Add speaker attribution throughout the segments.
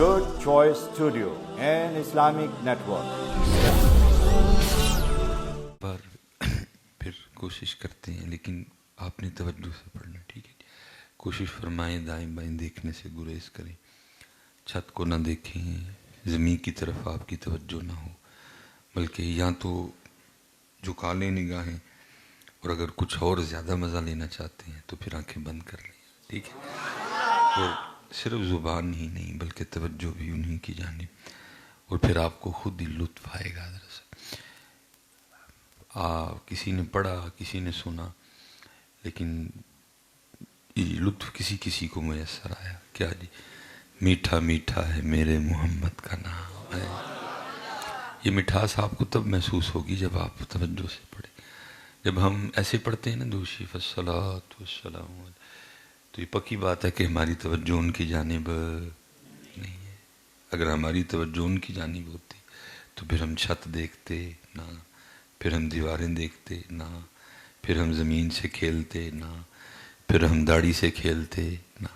Speaker 1: Good Choice Studio and Islamic Network.
Speaker 2: بار پھر کوشش کرتے ہیں، لیکن آپ نے توجہ سے پڑھنا، ٹھیک ہے؟ کوشش فرمائیں دائیں بائیں دیکھنے سے گریز کریں، چھت کو نہ دیکھیں، زمین کی طرف آپ کی توجہ نہ ہو، بلکہ یا تو جھکا لیں نگاہیں، اور اگر کچھ اور زیادہ مزہ لینا چاہتے ہیں تو پھر آنکھیں بند کر لیں، ٹھیک ہے؟ اور صرف زبان ہی نہیں بلکہ توجہ بھی انہی کی جانب، اور پھر آپ کو خود ہی لطف آئے گا۔ دراصل کسی نے پڑھا، کسی نے سنا، لیکن یہ لطف کسی کسی کو میسر آیا۔ کیا جی؟ میٹھا میٹھا ہے میرے محمد کا نام ہے۔ یہ مٹھاس آپ کو تب محسوس ہوگی جب آپ توجہ سے پڑھیں۔ جب ہم ایسے پڑھتے ہیں نا دوشی فالصلاۃ والسلام علیہ، تو یہ پکی بات ہے کہ ہماری توجہ ان کی جانب نہیں ہے۔ اگر ہماری توجہ ان کی جانب ہوتی تو پھر ہم چھت دیکھتے نہ، پھر ہم دیواریں دیکھتے نہ، پھر ہم زمین سے کھیلتے نہ، پھر ہم داڑھی سے کھیلتے نہ،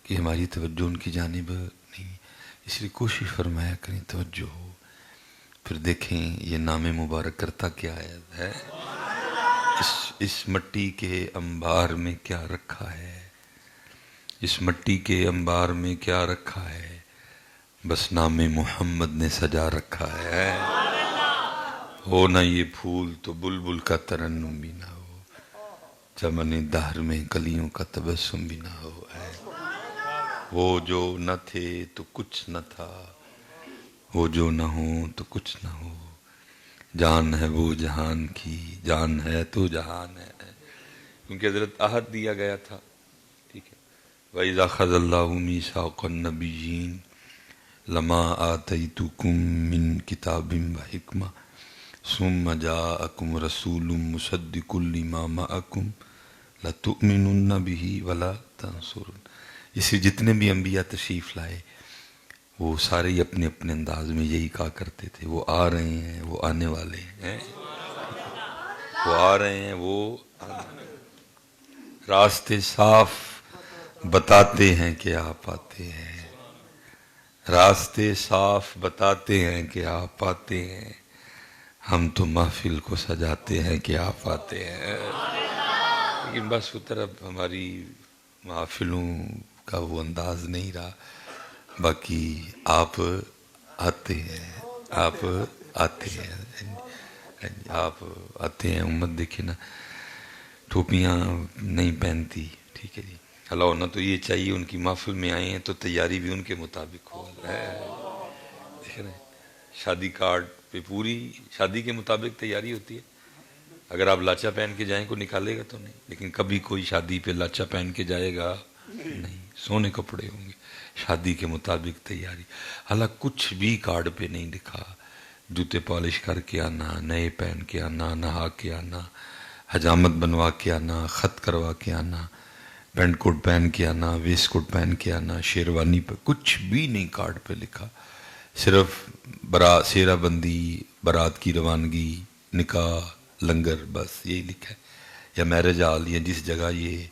Speaker 2: کہ ہماری توجہ ان کی جانب نہیں۔ اس لیے کوشش فرمایا کریں توجہ ہو۔ پھر دیکھیں یہ نام مبارک کرتا کیا ہے، اس مٹی کے انبار میں کیا رکھا ہے، اس مٹی کے انبار میں کیا رکھا ہے، بس نام محمد نے سجا رکھا ہے۔ ہو نہ یہ پھول تو بلبل کا ترنم بھی نہ ہو، چمن دہر میں کلیوں کا تبسم بھی نہ ہو۔ وہ جو نہ تھے تو کچھ نہ تھا، وہ جو نہ ہو تو کچھ نہ ہو، جان ہے وہ جہان کی، جان ہے تو جہان ہے۔ کیونکہ حضرت عہد دیا گیا تھا، ٹھیک ہے؟ وَإِذَا أَخَذَ اللَّهُ مِيثَاقَ النَّبِيِّينَ لَمَا آتَيْتُكُم مِّن كِتَابٍ وَحِكْمَةٍ ثُمَّ جَاءَكُمْ رَسُولٌ مُصَدِّقٌ لِّمَا مَعَكُمْ لَتُؤْمِنُنَّ بِهِ وَلَا تَنصُرُنَّ۔ اس لیے جتنے بھی انبیاء تشریف لائے وہ سارے ہی اپنے اپنے انداز میں یہی کہا کرتے تھے، وہ آ رہے ہیں، وہ آنے والے ہیں، وہ آ رہے ہیں، وہ آنے، راستے صاف بتاتے ہیں کہ آپ آتے ہیں، راستے صاف بتاتے ہیں کہ آپ آتے ہیں، ہم تو محفل کو سجاتے ہیں کہ آپ آتے ہیں۔ لیکن بس وہ طرف ہماری محفلوں کا وہ انداز نہیں رہا، باقی آپ آتے ہیں، آپ آتے ہیں، آپ آتے ہیں۔ امت دیکھیں نا، ٹوپیاں نہیں پہنتی، ٹھیک ہے جی؟ اللہ ہونا تو یہ چاہیے ان کی محفل میں آئے ہیں تو تیاری بھی ان کے مطابق ہو۔ دیکھ رہے ہیں شادی کارڈ پہ پوری شادی کے مطابق تیاری ہوتی ہے۔ اگر آپ لاچا پہن کے جائیں کوئی نکالے گا تو نہیں، لیکن کبھی کوئی شادی پہ لاچا پہن کے جائے گا نہیں، سونے کپڑے ہوں گے، شادی کے مطابق تیاری۔ حالانکہ کچھ بھی کارڈ پہ نہیں لکھا، جوتے پالش کر کے آنا، نئے پہن کے آنا، نہا کے آنا، حجامت بنوا کے آنا، خط کروا کے آنا، پینٹ کوٹ پہن کے آنا، ویسٹ کوٹ پہن کے آنا، شیروانی پہ کچھ بھی نہیں کارڈ پہ لکھا، صرف سیرہ بندی، بارات کی روانگی، نکاح، لنگر، بس یہی لکھا ہے، یا میرج ہال، یا جس جگہ یہ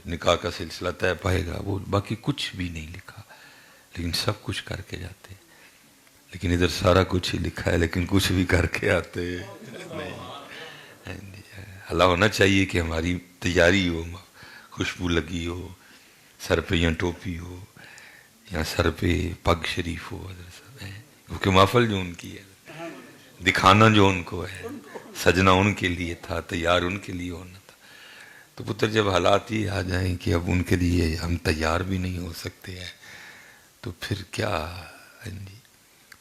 Speaker 2: نکاح کا سلسلہ طے پائے گا، وہ باقی کچھ بھی نہیں لکھا، لیکن سب کچھ کر کے جاتے ہیں۔ لیکن ادھر سارا کچھ ہی لکھا ہے لیکن کچھ بھی کر کے آتے نہیں۔ اللہ ہونا چاہیے کہ ہماری تیاری ہو، خوشبو لگی ہو، سر پہ یا ٹوپی ہو، یا سر پہ پگ شریف ہو، کیونکہ محفل جو ان کی ہے، دکھانا جو ان کو ہے، سجنا ان کے لیے تھا، تیار ان کے لیے ہونا تھا۔ تو پتر جب حالات ہی آ جائیں کہ اب ان کے لیے ہم تیار بھی نہیں ہو سکتے ہیں تو پھر کیا؟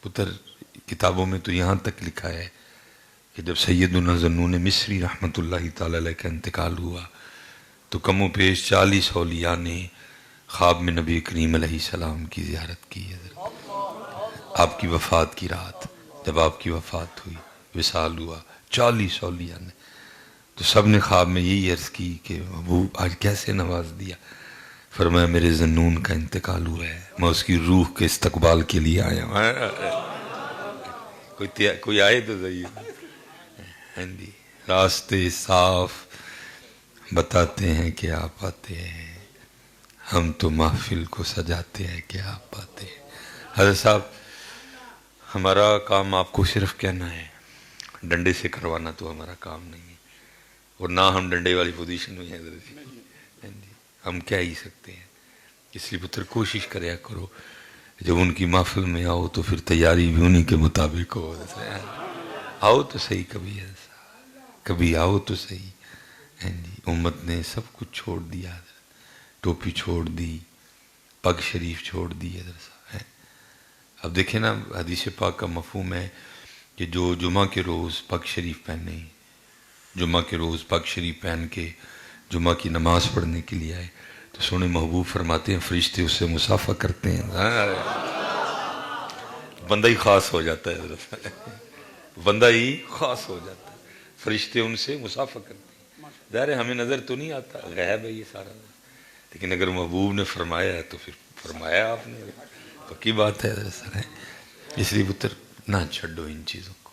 Speaker 2: پتر کتابوں میں تو یہاں تک لکھا ہے کہ جب سیدنا ذوالنون مصری رحمۃ اللہ تعالی علیہ کا انتقال ہوا تو کم و بیش 40 اولیاء نے خواب میں نبی کریم علیہ السلام کی زیارت کی ہے۔ آپ کی وفات کی رات جب آپ کی وفات ہوئی، وصال ہوا، 40 اولیاء نے، تو سب نے خواب میں یہی عرض کی کہ ابو آج کیسے نواز دیا؟ فرمایا میرے ذوالنون کا انتقال ہوا ہے، میں اس کی روح کے استقبال کے لیے آیا ہوں۔ کوئی آئے تو صحیح۔ راستے صاف بتاتے ہیں کہ آپ آتے ہیں، ہم تو محفل کو سجاتے ہیں کہ آپ آتے ہیں. حضرت صاحب ہمارا کام آپ کو صرف کہنا ہے، ڈنڈے سے کروانا تو ہمارا کام نہیں ہے، اور نہ ہم ڈنڈے والی پوزیشن میں ہیں حضرت جی. ہم کہہ ہی سکتے ہیں. اس لیے پتر کوشش کریا کرو جب ان کی محفل میں آؤ تو پھر تیاری بھی انہی کے مطابق ہو. آؤ تو صحیح کبھی ہے، کبھی آؤ تو صحیح. امت نے سب کچھ چھوڑ دیا، ٹوپی چھوڑ دی، پگ شریف چھوڑ دی حضرت صاحب. اب دیکھیں نا، حدیث پاک کا مفہوم ہے کہ جو جمعہ کے روز پگ شریف پہنے، جمعہ کے روز پگ شریف پہن کے جمعہ کی نماز پڑھنے کے لیے آئے تو سونے محبوب فرماتے ہیں فرشتے اس سے مصافحہ کرتے ہیں. بندہ ہی خاص ہو جاتا ہے حضرت، بندہ ہی خاص ہو جاتا ہے. فرشتے ان سے مصافحہ کرتے ہیں. ظاہر ہے ہمیں نظر تو نہیں آتا، غیب ہے یہ سارا، لیکن اگر محبوب نے فرمایا ہے تو پھر فرمایا آپ نے، پکی بات ہے حضرت. اس لیے پتر نہ چھڈو ان چیزوں کو.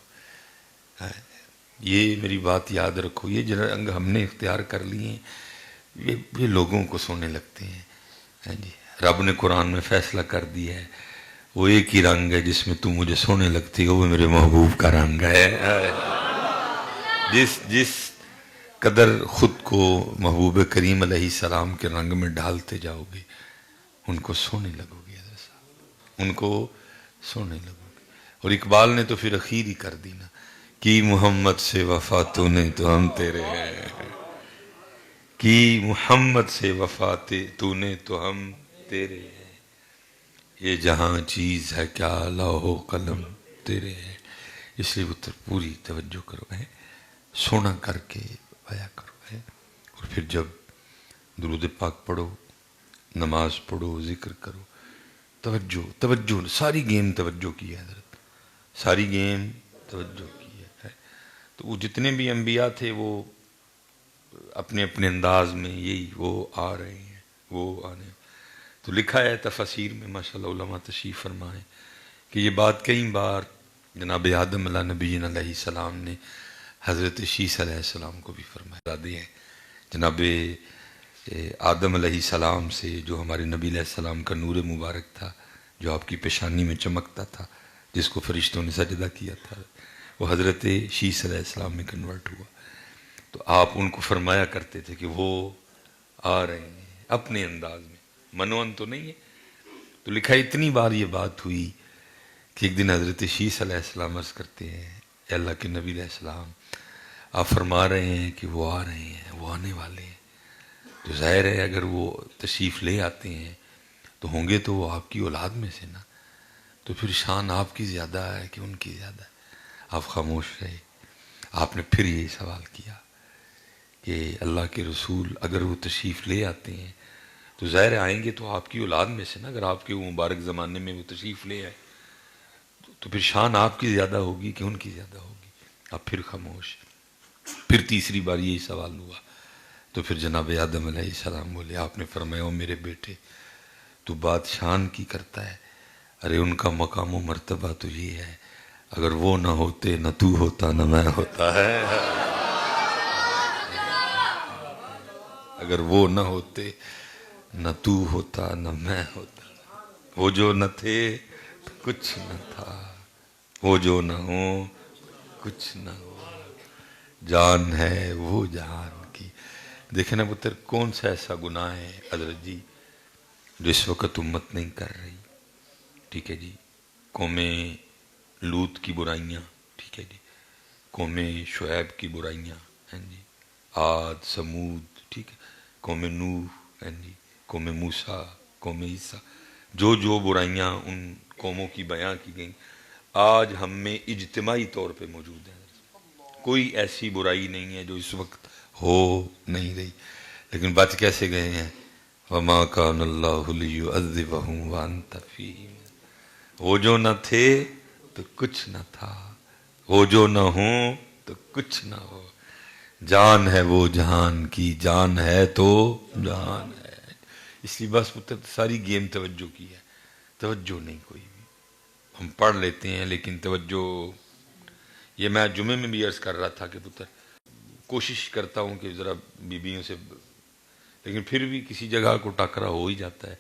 Speaker 2: یہ میری بات یاد رکھو، یہ جو رنگ ہم نے اختیار کر لیے ہیں یہ لوگوں کو سونے لگتے ہیں. رب نے قرآن میں فیصلہ کر دیا ہے، وہ ایک ہی رنگ ہے جس میں تم مجھے سونے لگتی ہو، وہ میرے محبوب کا رنگ ہے. جس قدر خود کو محبوب کریم علیہ السلام کے رنگ میں ڈالتے جاؤ گے ان کو سونے لگو گے حضرت صاحب، ان کو سونے لگو گے. اور اقبال نے تو پھر اخیر ہی کر دی نا، کی محمد سے وفا تو نے تو ہم تیرے ہیں، کی محمد سے وفا تو نے تو ہم تیرے ہیں، یہ جہاں چیز ہے کیا لوح و قلم تیرے ہیں. اس لیے پتر پوری توجہ کرو ہے، سونا کر کے آیا کرو ہے. اور پھر جب درود پاک پڑھو، نماز پڑھو، ذکر کرو، توجہ ساری گیم توجہ کی ہے حضرت، ساری گیم توجہ کی ہے. تو وہ جتنے بھی انبیاء تھے وہ اپنے اپنے انداز میں یہی وہ آ رہے ہیں، وہ آنے. تو لکھا ہے تفاسیر میں ماشاءاللہ علماء تشریف فرمائیں کہ یہ بات کئی بار جناب آدم علیہ نبینا علیہ السلام نے حضرت شیس علیہ السلام کو بھی فرمایا دے ہیں. جناب آدم علیہ السلام سے جو ہمارے نبی علیہ السلام کا نور مبارک تھا، جو آپ کی پیشانی میں چمکتا تھا، جس کو فرشتوں نے سجدہ کیا تھا، وہ حضرت شیس علیہ السلام میں کنورٹ ہوا. تو آپ ان کو فرمایا کرتے تھے کہ وہ آ رہے ہیں اپنے انداز میں، منون تو نہیں ہے. تو لکھا ہے اتنی بار یہ بات ہوئی کہ ایک دن حضرت شیس علیہ السلام عرض کرتے ہیں اے اللہ کے نبی علیہ السلام، آپ فرما رہے ہیں کہ وہ آ رہے ہیں، وہ آنے والے ہیں. تو ظاہر ہے اگر وہ تشریف لے آتے ہیں تو ہوں گے تو وہ آپ کی اولاد میں سے نا، تو پھر شان آپ کی زیادہ ہے کہ ان کی زیادہ ہے. آپ خاموش رہے. آپ نے پھر یہی سوال کیا کہ اللہ کے رسول اگر وہ تشریف لے آتے ہیں تو ظاہر آئیں گے تو آپ کی اولاد میں سے نا، اگر آپ کے وہ مبارک زمانے میں وہ تشریف لے آئے تو پھر شان آپ کی زیادہ ہوگی کہ ان کی زیادہ ہوگی. آپ پھر خاموش. پھر تیسری بار یہی سوال ہوا تو پھر جناب آدم علیہ السلام بولے، آپ نے فرمایا او میرے بیٹے تو بات شان کی کرتا ہے، ارے ان کا مقام و مرتبہ تو یہ ہے اگر وہ نہ ہوتے نہ تو ہوتا نہ میں ہوتا ہے. اگر وہ نہ ہوتے نہ تو ہوتا نہ میں ہوتا، وہ جو نہ تھے تو کچھ نہ تھا، وہ جو نہ ہو کچھ نہ ہو، جان ہے وہ جہان کی. دیکھیں نا پتر کون سا ایسا گناہ ہے حضرت جی جو اس وقت امت نہیں کر رہی. ٹھیک ہے جی، قوم لوط کی برائیاں، ٹھیک ہے جی، قوم شعیب کی برائیاں ہیں جی، عاد سمود، ٹھیک ہے، قوم نوح ہیں جی، قوم موسیٰ، قوم عیسیٰ، جو برائیاں ان قوموں کی بیان کی گئیں آج ہم میں اجتماعی طور پہ موجود ہیں. کوئی ایسی برائی نہیں ہے جو اس وقت ہو نہیں رہی، لیکن بچ کیسے گئے ہیں؟ وَمَا كَانَ اللَّهُ لِيُعَذِّبَهُمْ وَأَنْتَ فِيهِمْ. وہ جو نہ تھے تو کچھ نہ تھا، وہ جو نہ ہوں تو کچھ نہ ہو، جان ہے وہ جہان کی، جان ہے تو جہان ہے. اس لیے بس ساری گیم توجہ کی ہے، توجہ نہیں کوئی بھی. ہم پڑھ لیتے ہیں لیکن توجہ، یہ میں جمعے میں بھی عرض کر رہا تھا کہ پتر کوشش کرتا ہوں کہ ذرا بیویوں سے لیکن پھر بھی کسی جگہ کو ٹاکرا ہو ہی جاتا ہے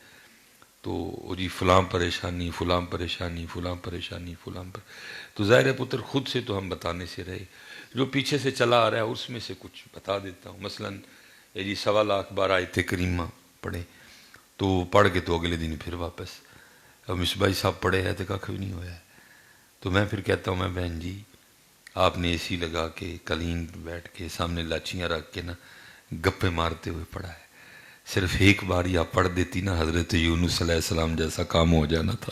Speaker 2: تو جی فلاں پریشانی فلاں پریشانی فلاں پریشانی فلاں پر، تو ظاہر ہے پتر خود سے تو ہم بتانے سے رہے، جو پیچھے سے چلا آ رہا ہے اس میں سے کچھ بتا دیتا ہوں۔ مثلا جی 1.25 بار آیت کریمہ پڑھے تو پڑھ کے تو اگلے دن پھر واپس، اب مصباحی صاحب پڑھے ہیں تو کھ بھی نہیں ہوا ہے، تو میں پھر کہتا ہوں میں بہن جی آپ نے اے سی لگا کے قالین بیٹھ کے سامنے لاچیاں رکھ کے نا گپے مارتے ہوئے پڑھا ہے، صرف ایک بار یا پڑھ دیتی نا حضرت یونس علیہ السلام جیسا کام ہو جانا تھا۔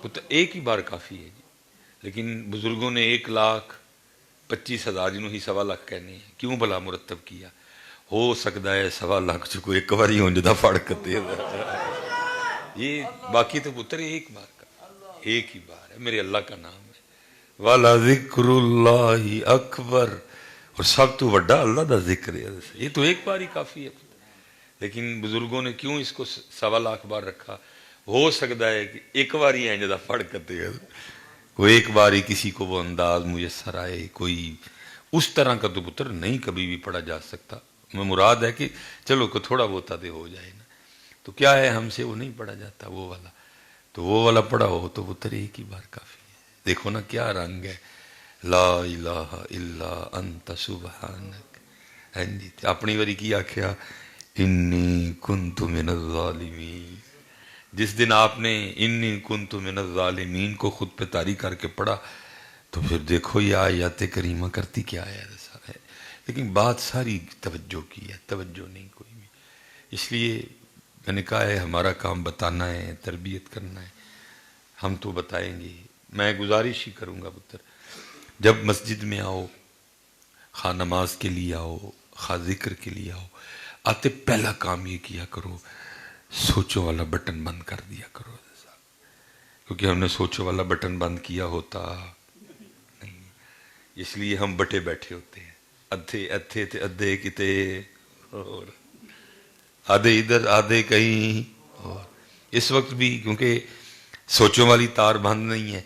Speaker 2: تو ایک ہی بار کافی ہے جی، لیکن بزرگوں نے 1,25,000 جنہوں ہی 1.25 کہنے ہیں، کیوں بھلا مرتب کیا؟ ہو سکتا ہے 1.25 چکو ایک بار ہی ہوں جدا پڑھ کتے یہ باقی تو پتر ایک بار کا ایک ہی بار ہے، میرے اللہ کا نام ہے وَلَذِكْرُ اللَّهِ أَكْبَرُ، اور سب تو بڑا اللہ دا ذکر ہے، یہ تو ایک بار ہی کافی ہے۔ لیکن بزرگوں نے کیوں اس کو 1.25 بار رکھا؟ ہو سکتا ہے کہ ایک بار ہی جدا پڑھ کرتے ہیں، کوئی ایک بار ہی کسی کو وہ انداز میسر آئے، کوئی اس طرح کا تو پتر نہیں کبھی بھی پڑھا جا سکتا۔ میں مراد ہے کہ چلو کو تھوڑا بہت دے ہو جائے نا، تو کیا ہے ہم سے وہ نہیں پڑھا جاتا وہ والا، تو وہ والا پڑھا ہو تو پتر ایک ہی بار کافی ہے۔ دیکھو نا کیا رنگ ہے، لا الہ الا انت سبحانک، جی اپنی باری کی آکھیا انی کنت من الظالمین، جس دن آپ نے انی کنت من الظالمین کو خود پہ طاری کر کے پڑھا تو پھر دیکھو یہ آیات کریمہ کرتی کیا ہے، لیکن بات ساری توجہ کی ہے، توجہ نہیں کوئی بھی۔ اس لیے میں نے کہا ہے ہمارا کام بتانا ہے، تربیت کرنا ہے، ہم تو بتائیں گے۔ میں گزارش ہی کروں گا پتر، جب مسجد میں آؤ، خواہ نماز کے لیے آؤ، خواہ ذکر کے لیے آؤ، آتے پہلا کام یہ کیا کرو سوچو والا بٹن بند کر دیا کرو، کیونکہ ہم نے سوچو والا بٹن بند کیا ہوتا نہیں، اس لیے ہم بٹے بیٹھے ہوتے ہیں، ادھے اتھے تے ادھے کتے اور آدھے ادھر آدھے کہیں اور، اس وقت بھی کیونکہ سوچوں والی تار بند نہیں ہے،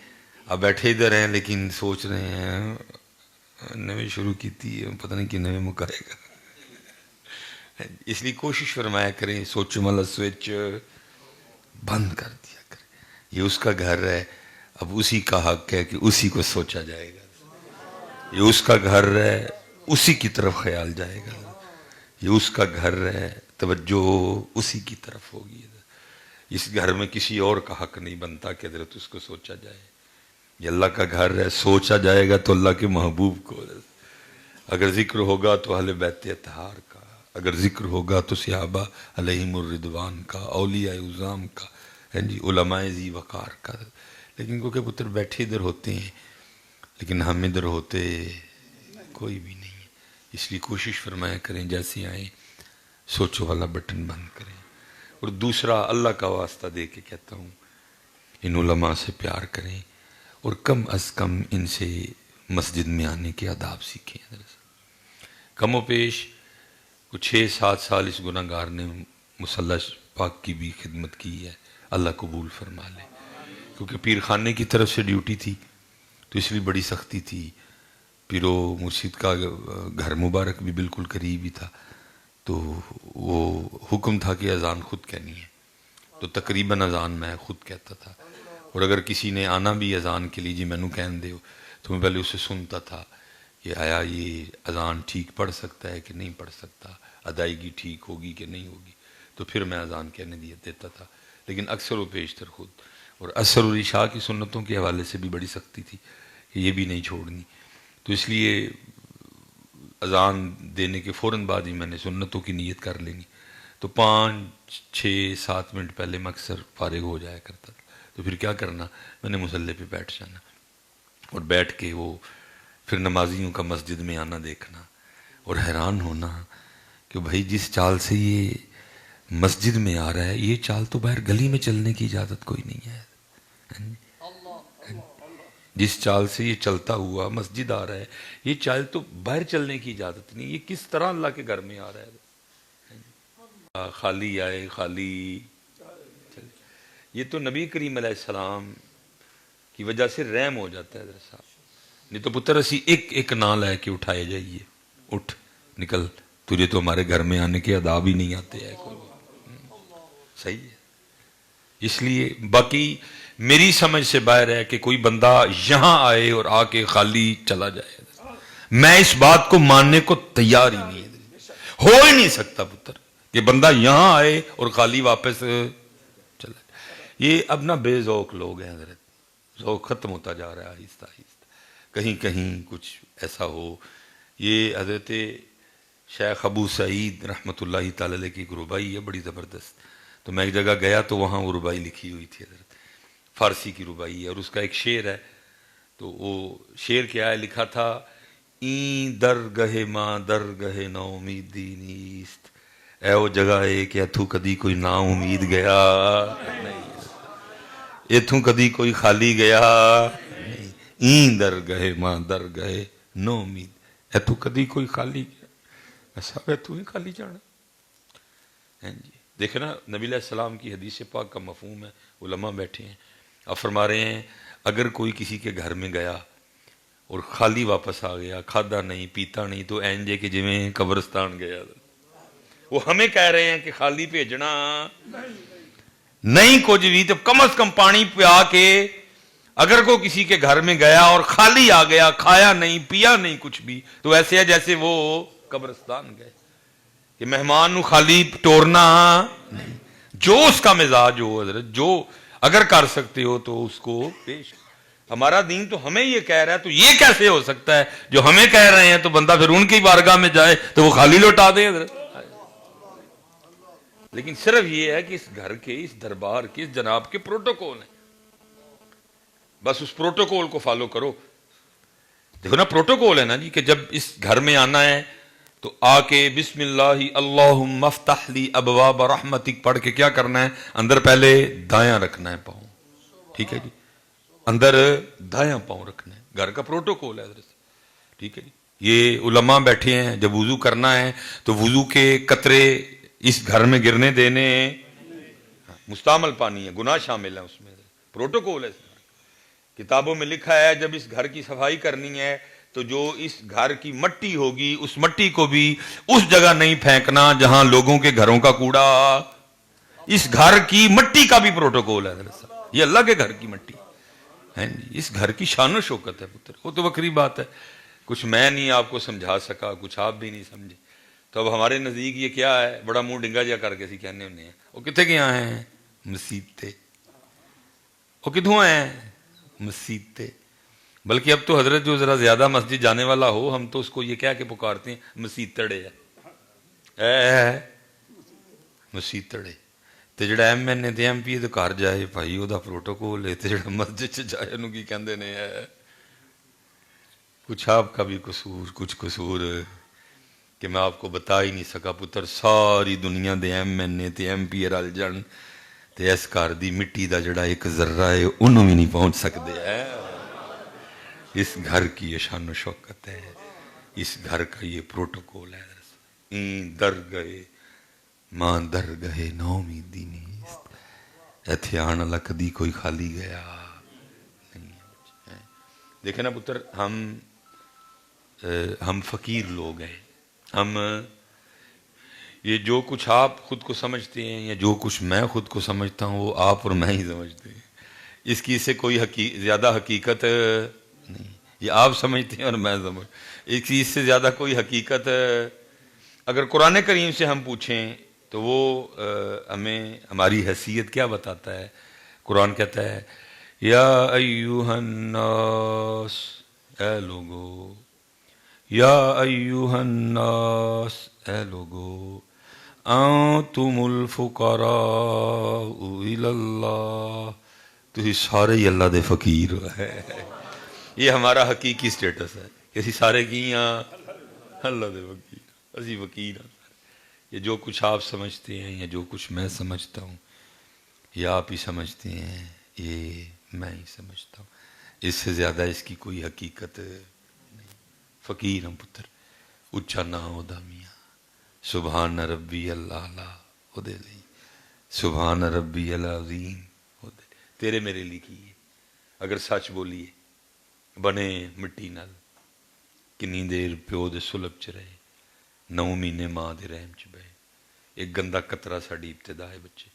Speaker 2: اب بیٹھے ادھر ہیں لیکن سوچ رہے ہیں نویں شروع کی تھی پتہ نہیں کہ نویں مکرے گا، اس لیے کوشش فرمایا کریں سوچوں والا سوئچ بند کر دیا کریں، یہ اس کا گھر ہے، اب اسی کا حق ہے کہ اسی کو سوچا جائے گا، یہ اس کا گھر ہے اسی کی طرف خیال جائے گا، یہ اس کا گھر ہے توجہ اسی کی طرف ہوگی، اس گھر میں کسی اور کا حق نہیں بنتا کہ حضرت اس کو سوچا جائے، یہ اللہ کا گھر ہے، سوچا جائے گا تو اللہ کے محبوب کو، اگر ذکر ہوگا تو اہل بیت اطہار کا، اگر ذکر ہوگا تو صحابہ علیہم الرضوان کا، اولیاء اعظام کا، علماء ذی وقار کا، لیکن کیونکہ پتر بیٹھے ادھر ہوتے ہیں لیکن ہم ادھر ہوتے کوئی بھی نہیں ہے، اس لیے کوشش فرمایا کریں جیسے آئیں سوچو والا بٹن بند کریں۔ اور دوسرا اللہ کا واسطہ دے کے کہتا ہوں ان علماء سے پیار کریں اور کم از کم ان سے مسجد میں آنے کے آداب سیکھیں، کم و پیش کچھ 6-7 سال اس گناہ گار نے مصلی پاک کی بھی خدمت کی ہے، اللہ قبول فرما لے، کیونکہ پیر خانے کی طرف سے ڈیوٹی تھی تو اس لیے بڑی سختی تھی، پیرو مرشد کا گھر مبارک بھی بالکل قریب ہی تھا، تو وہ حکم تھا کہ اذان خود کہنی ہے، تو تقریباً اذان میں خود کہتا تھا، اور اگر کسی نے آنا بھی اذان کے لیے جی میں نو کہن دے تو میں پہلے اسے سنتا تھا کہ آیا یہ اذان ٹھیک پڑھ سکتا ہے کہ نہیں پڑھ سکتا، ادائیگی ٹھیک ہوگی کہ نہیں ہوگی، تو پھر میں اذان کہنے دیتا تھا، لیکن اکثر و بیشتر خود، اور اثر و عشاء کی سنتوں کے حوالے سے بھی بڑی سختی تھی کہ یہ بھی نہیں چھوڑنی، تو اس لیے اذان دینے کے فوراً بعد ہی میں نے سنتوں کی نیت کر لینی، تو 5-6-7 منٹ پہلے میں اکثر فارغ ہو جایا کرتا تھا، تو پھر کیا کرنا، میں نے مصلی پہ بیٹھ جانا اور بیٹھ کے وہ پھر نمازیوں کا مسجد میں آنا دیکھنا اور حیران ہونا کہ بھائی جس چال سے یہ مسجد میں آ رہا ہے یہ چال تو باہر گلی میں چلنے کی اجازت کوئی نہیں ہے، جس چال سے یہ چلتا ہوا مسجد آ رہا ہے یہ چال تو باہر چلنے کی اجازت نہیں، یہ کس طرح اللہ کے گھر میں آ رہا ہے، خالی آئے خالی چلے، یہ تو نبی کریم علیہ السلام کی وجہ سے رحم ہو جاتا ہے حضرت صاحب، نہیں تو پتر اسی ایک ایک نام لے کے اٹھائے جائیے، اٹھ نکل تجھے تو ہمارے گھر میں آنے کے آداب ہی نہیں آتے ہیں کوئی. صحیح ہے. اس لیے باقی میری سمجھ سے باہر ہے کہ کوئی بندہ یہاں آئے اور آ کے خالی چلا جائے. میں اس بات کو ماننے کو تیار ہی نہیں. ہو ہی نہیں سکتا پتر کہ بندہ یہاں آئے اور خالی واپس چلا جائے. یہ اب نہ بے ذوق لوگ ہیں حضرت. ذوق ختم ہوتا جا رہا ہے آہستہ آہستہ. کہیں کہیں کچھ ایسا ہو. یہ حضرت شیخ ابو سعید رحمۃ اللہ تعالی علیہ کی ایک ربائی ہے بڑی زبردست. تو میں ایک جگہ گیا تو وہاں وہ ربائی لکھی ہوئی تھی حضرت. فارسی کی ربائی ہے اور اس کا ایک شعر ہے. تو وہ شعر کیا ہے, لکھا تھا این درگہ ماں درگہ نا امیدی نیست. اے وہ جگہ ہے کہ اتھو کدی کوئی نا امید گیا نہیں, اتھوں کدی کوئی خالی گیا نہیں. این درگہ ماں درگہ نا امید, اتھو کدی کوئی خالی گیا. ایسا اتھو ہی خالی جانا. جی دیکھیں نا نبی علیہ السلام کی حدیث پاک کا مفہوم ہے. علماء بیٹھے ہیں, آپ فرما رہے ہیں اگر کوئی کسی کے گھر میں گیا اور خالی واپس آ گیا, کھادا نہیں پیتا نہیں, تو اینجے کہ جویں قبرستان گیا. وہ ہمیں کہہ رہے ہیں کہ خالی بھیجنا نہیں کچھ بھی, تو کم از کم پانی پیا کے اگر کوئی کسی کے گھر میں گیا اور خالی آ گیا, کھایا نہیں پیا نہیں کچھ بھی, تو ایسے ہے جیسے وہ قبرستان گئے. کہ مہمان نو خالی ٹورنا نہیں. جو اس کا مزاج ہو حضرت, جو اگر کر سکتے ہو تو اس کو پیش. ہمارا دین تو ہمیں یہ کہہ رہا ہے, تو یہ کیسے ہو سکتا ہے جو ہمیں کہہ رہے ہیں تو بندہ پھر ان کی بارگاہ میں جائے تو وہ خالی لوٹا دے حضرت. لیکن صرف یہ ہے کہ اس گھر کے, اس دربار کے, اس جناب کے پروٹوکول ہیں, بس اس پروٹوکول کو فالو کرو. دیکھو نا پروٹوکول ہے نا جی, کہ جب اس گھر میں آنا ہے تو آ کے بسم اللہ اللہم افتح لی ابواب رحمتک پڑھ کے کیا کرنا ہے, اندر پہلے دایاں رکھنا ہے پاؤں. ٹھیک ہے جی, اندر دایاں پاؤں رکھنا ہے. گھر کا پروٹوکول ہے حضرت. ٹھیک ہے جی. یہ علماء بیٹھے ہیں, جب وضو کرنا ہے تو وضو کے قطرے اس گھر میں گرنے دینے, مستعمل پانی ہے, گناہ شامل ہے اس میں, پروٹوکول ہے. کتابوں میں لکھا ہے جب اس گھر کی صفائی کرنی ہے تو جو اس گھر کی مٹی ہوگی اس مٹی کو بھی اس جگہ نہیں پھینکنا جہاں لوگوں کے گھروں کا کوڑا. اس گھر کی مٹی کا بھی پروٹوکول ہے حضرت. یہ اللہ کے گھر کی مٹی ہے, اس گھر کی شان و شوکت ہے پتر. وہ تو وکری بات ہے, کچھ میں نہیں آپ کو سمجھا سکا, کچھ آپ بھی نہیں سمجھے. تو اب ہمارے نزدیک یہ کیا ہے, بڑا منہ ڈنگا جا کر کے کہنے ہونے ہیں. وہ کتنے کے یہاں ہیں مسیتے, وہ کتوں ہیں مسیتے. بلکہ اب تو حضرت جو ذرا زیادہ مسجد جانے والا ہو, ہم تو اس کو یہ کہہ کے پکارتے ہیں مسیتڑے ہے, مسیتڑے. تو جڑا ایم این اے تے ایم پی اے تو گھر جائے بھائی وہ پروٹوکول ہے, تو جڑا مسجد چ جائے انہوں کی کہندے نے ہے. کچھ آپ کا بھی قصور, کچھ قصور کہ میں آپ کو بتا ہی نہیں سکا پتر. ساری دنیا دے ایم این اے تے ایم پی اے رل جان تے اس گھر دی مٹی دا جڑا ایک ذرہ ہے انہوں بھی نہیں پہنچ سکتے ہیں. اس گھر کی یہ شان و شوکت ہے, اس گھر کا یہ پروٹوکول ہے. این در گئے ماں در گئے نا امیدی نیست, ایتھے آن والا کدی کوئی خالی گیا نہیں. دیکھیں نا پتر, ہم فقیر لوگ ہیں. ہم یہ جو کچھ آپ خود کو سمجھتے ہیں یا جو کچھ میں خود کو سمجھتا ہوں وہ آپ اور میں ہی سمجھتے ہیں. اس کی سے کوئی زیادہ حقیقت نہیں. یہ آپ سمجھتے ہیں اور میں سمجھ, اس کی اس سے زیادہ کوئی حقیقت اگر قرآن کریم سے ہم پوچھیں تو وہ ہمیں ہماری حیثیت کیا بتاتا ہے. قرآن کہتا ہے یا ایوہ الناس, اے لوگو, یا ایوہ الناس, اے لوگو, انتم الفقراء الی اللہ, تو ہی سارے ہی اللہ دے فقیر ہے. یہ ہمارا حقیقی سٹیٹس ہے کہ اسی سارے کی اللہ دے فقیر, اسی فقیر ہیں. یہ جو کچھ آپ سمجھتے ہیں یا جو کچھ میں سمجھتا ہوں یہ آپ ہی سمجھتے ہیں, یہ میں ہی سمجھتا ہوں. اس سے زیادہ اس کی کوئی حقیقت نہیں. فقیر ہم پتر. اچھا نہ ہو دا میاں سبحان ربی اللہ او دے لئی, سبحان ربی العظیم او دے. تیرے میرے لکھیے اگر سچ بولیے بنے مٹی نال, کنی دیر پیو دے سلب چ رہے, 9 ਮਹੀਨੇ ਮਾਂ ਦੇ ਰਹਿਮ 'ਚ ਬਏ, ਇੱਕ ਗੰਦਾ ਕਤਰਾ ਸਾਡੀ ਇਬਤਦਾ ਹੈ ਬੱਚੇ।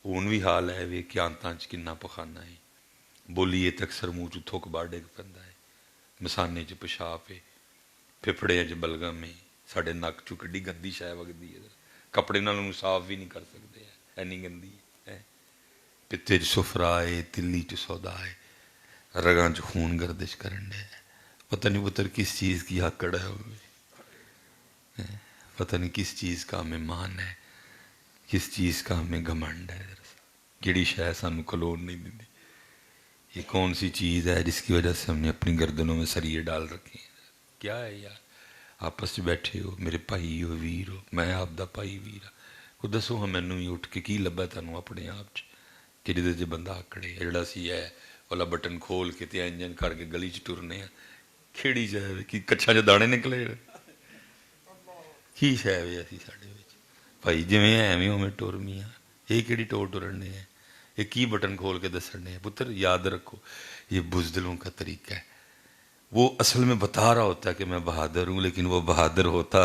Speaker 2: ਹੁਣ ਵੀ ਹਾਲ ਹੈ ਵੇ ਕਿ ਆਂਤਾਂ 'ਚ ਕਿੰਨਾ ਪਖਾਨਾ ਹੈ, ਬੋਲੀਏ ਤਾਂ ਅਕਸਰ ਮੂੰਹ 'ਚ ਥੁੱਕ ਬਾਹਰ ਡਿੱਗ ਪੈਂਦਾ ਹੈ, ਮਸਾਨੇ 'ਚ ਪਿਸ਼ਾਬ ਹੈ, ਫਿਫੜਿਆਂ 'ਚ ਬਲਗਮ ਹੈ, ਸਾਡੇ ਨੱਕ 'ਚੋਂ ਕਿੱਡੀ ਗੰਦੀ ਸ਼ੈ ਵਗਦੀ ਹੈ, ਕੱਪੜੇ ਨਾਲ ਉਹਨੂੰ ਸਾਫ਼ ਵੀ ਨਹੀਂ ਕਰ ਸਕਦੇ, ਐਨੀ ਗੰਦੀ ਹੈ। ਪਿੱਤੇ 'ਚ ਸੁਫਰਾ ਹੈ, ਤਿੱਲੀ 'ਚ ਸੌਦਾ ਹੈ, رگاں چ خون گردش کرن دے، پتہ نہیں پتر کس چیز کی آکڑ ہے، پتہ نہیں کس چیز کا ہمیں مان ہے، کس چیز کا ہمیں گھمنڈ ہے، جڑی شے سانو کھلون نہیں دیندی۔ یہ کون سی چیز ہے جس کی وجہ سے ہم نے اپنی گردنوں میں سریے ڈال رکھے ہیں؟ کیا ہے یار؟ آپس میں بیٹھے ہو، میرے بھائی ہو، ویر ہو، میں آپ دا بھائی ویر ہاں، کو دسو ہاں مینوں ہی اٹھ کے کی لبا تانوں اپنے آپ 'ਚ کہ جہدے 'ਚ بندہ آکڑے جڑا سی ہے والا بٹن کھول کے تے انجن کر کے گلی 'ਚ ٹرنے ہیں، کھیڑی جائے کہ کچھاں 'ਚ دانے نکلے، کی شے وے اسی ساڈے وچ بھائی جویں ایویں اوویں ٹر میاں، یہ کہڑی ٹور ٹرنے ہیں، یہ کی بٹن کھول کے دسنے ہیں؟ پتر یاد رکھو یہ بزدلوں کا طریقہ ہے، وہ اصل میں بتا رہا ہوتا ہے کہ میں بہادر ہوں، لیکن وہ بہادر ہوتا،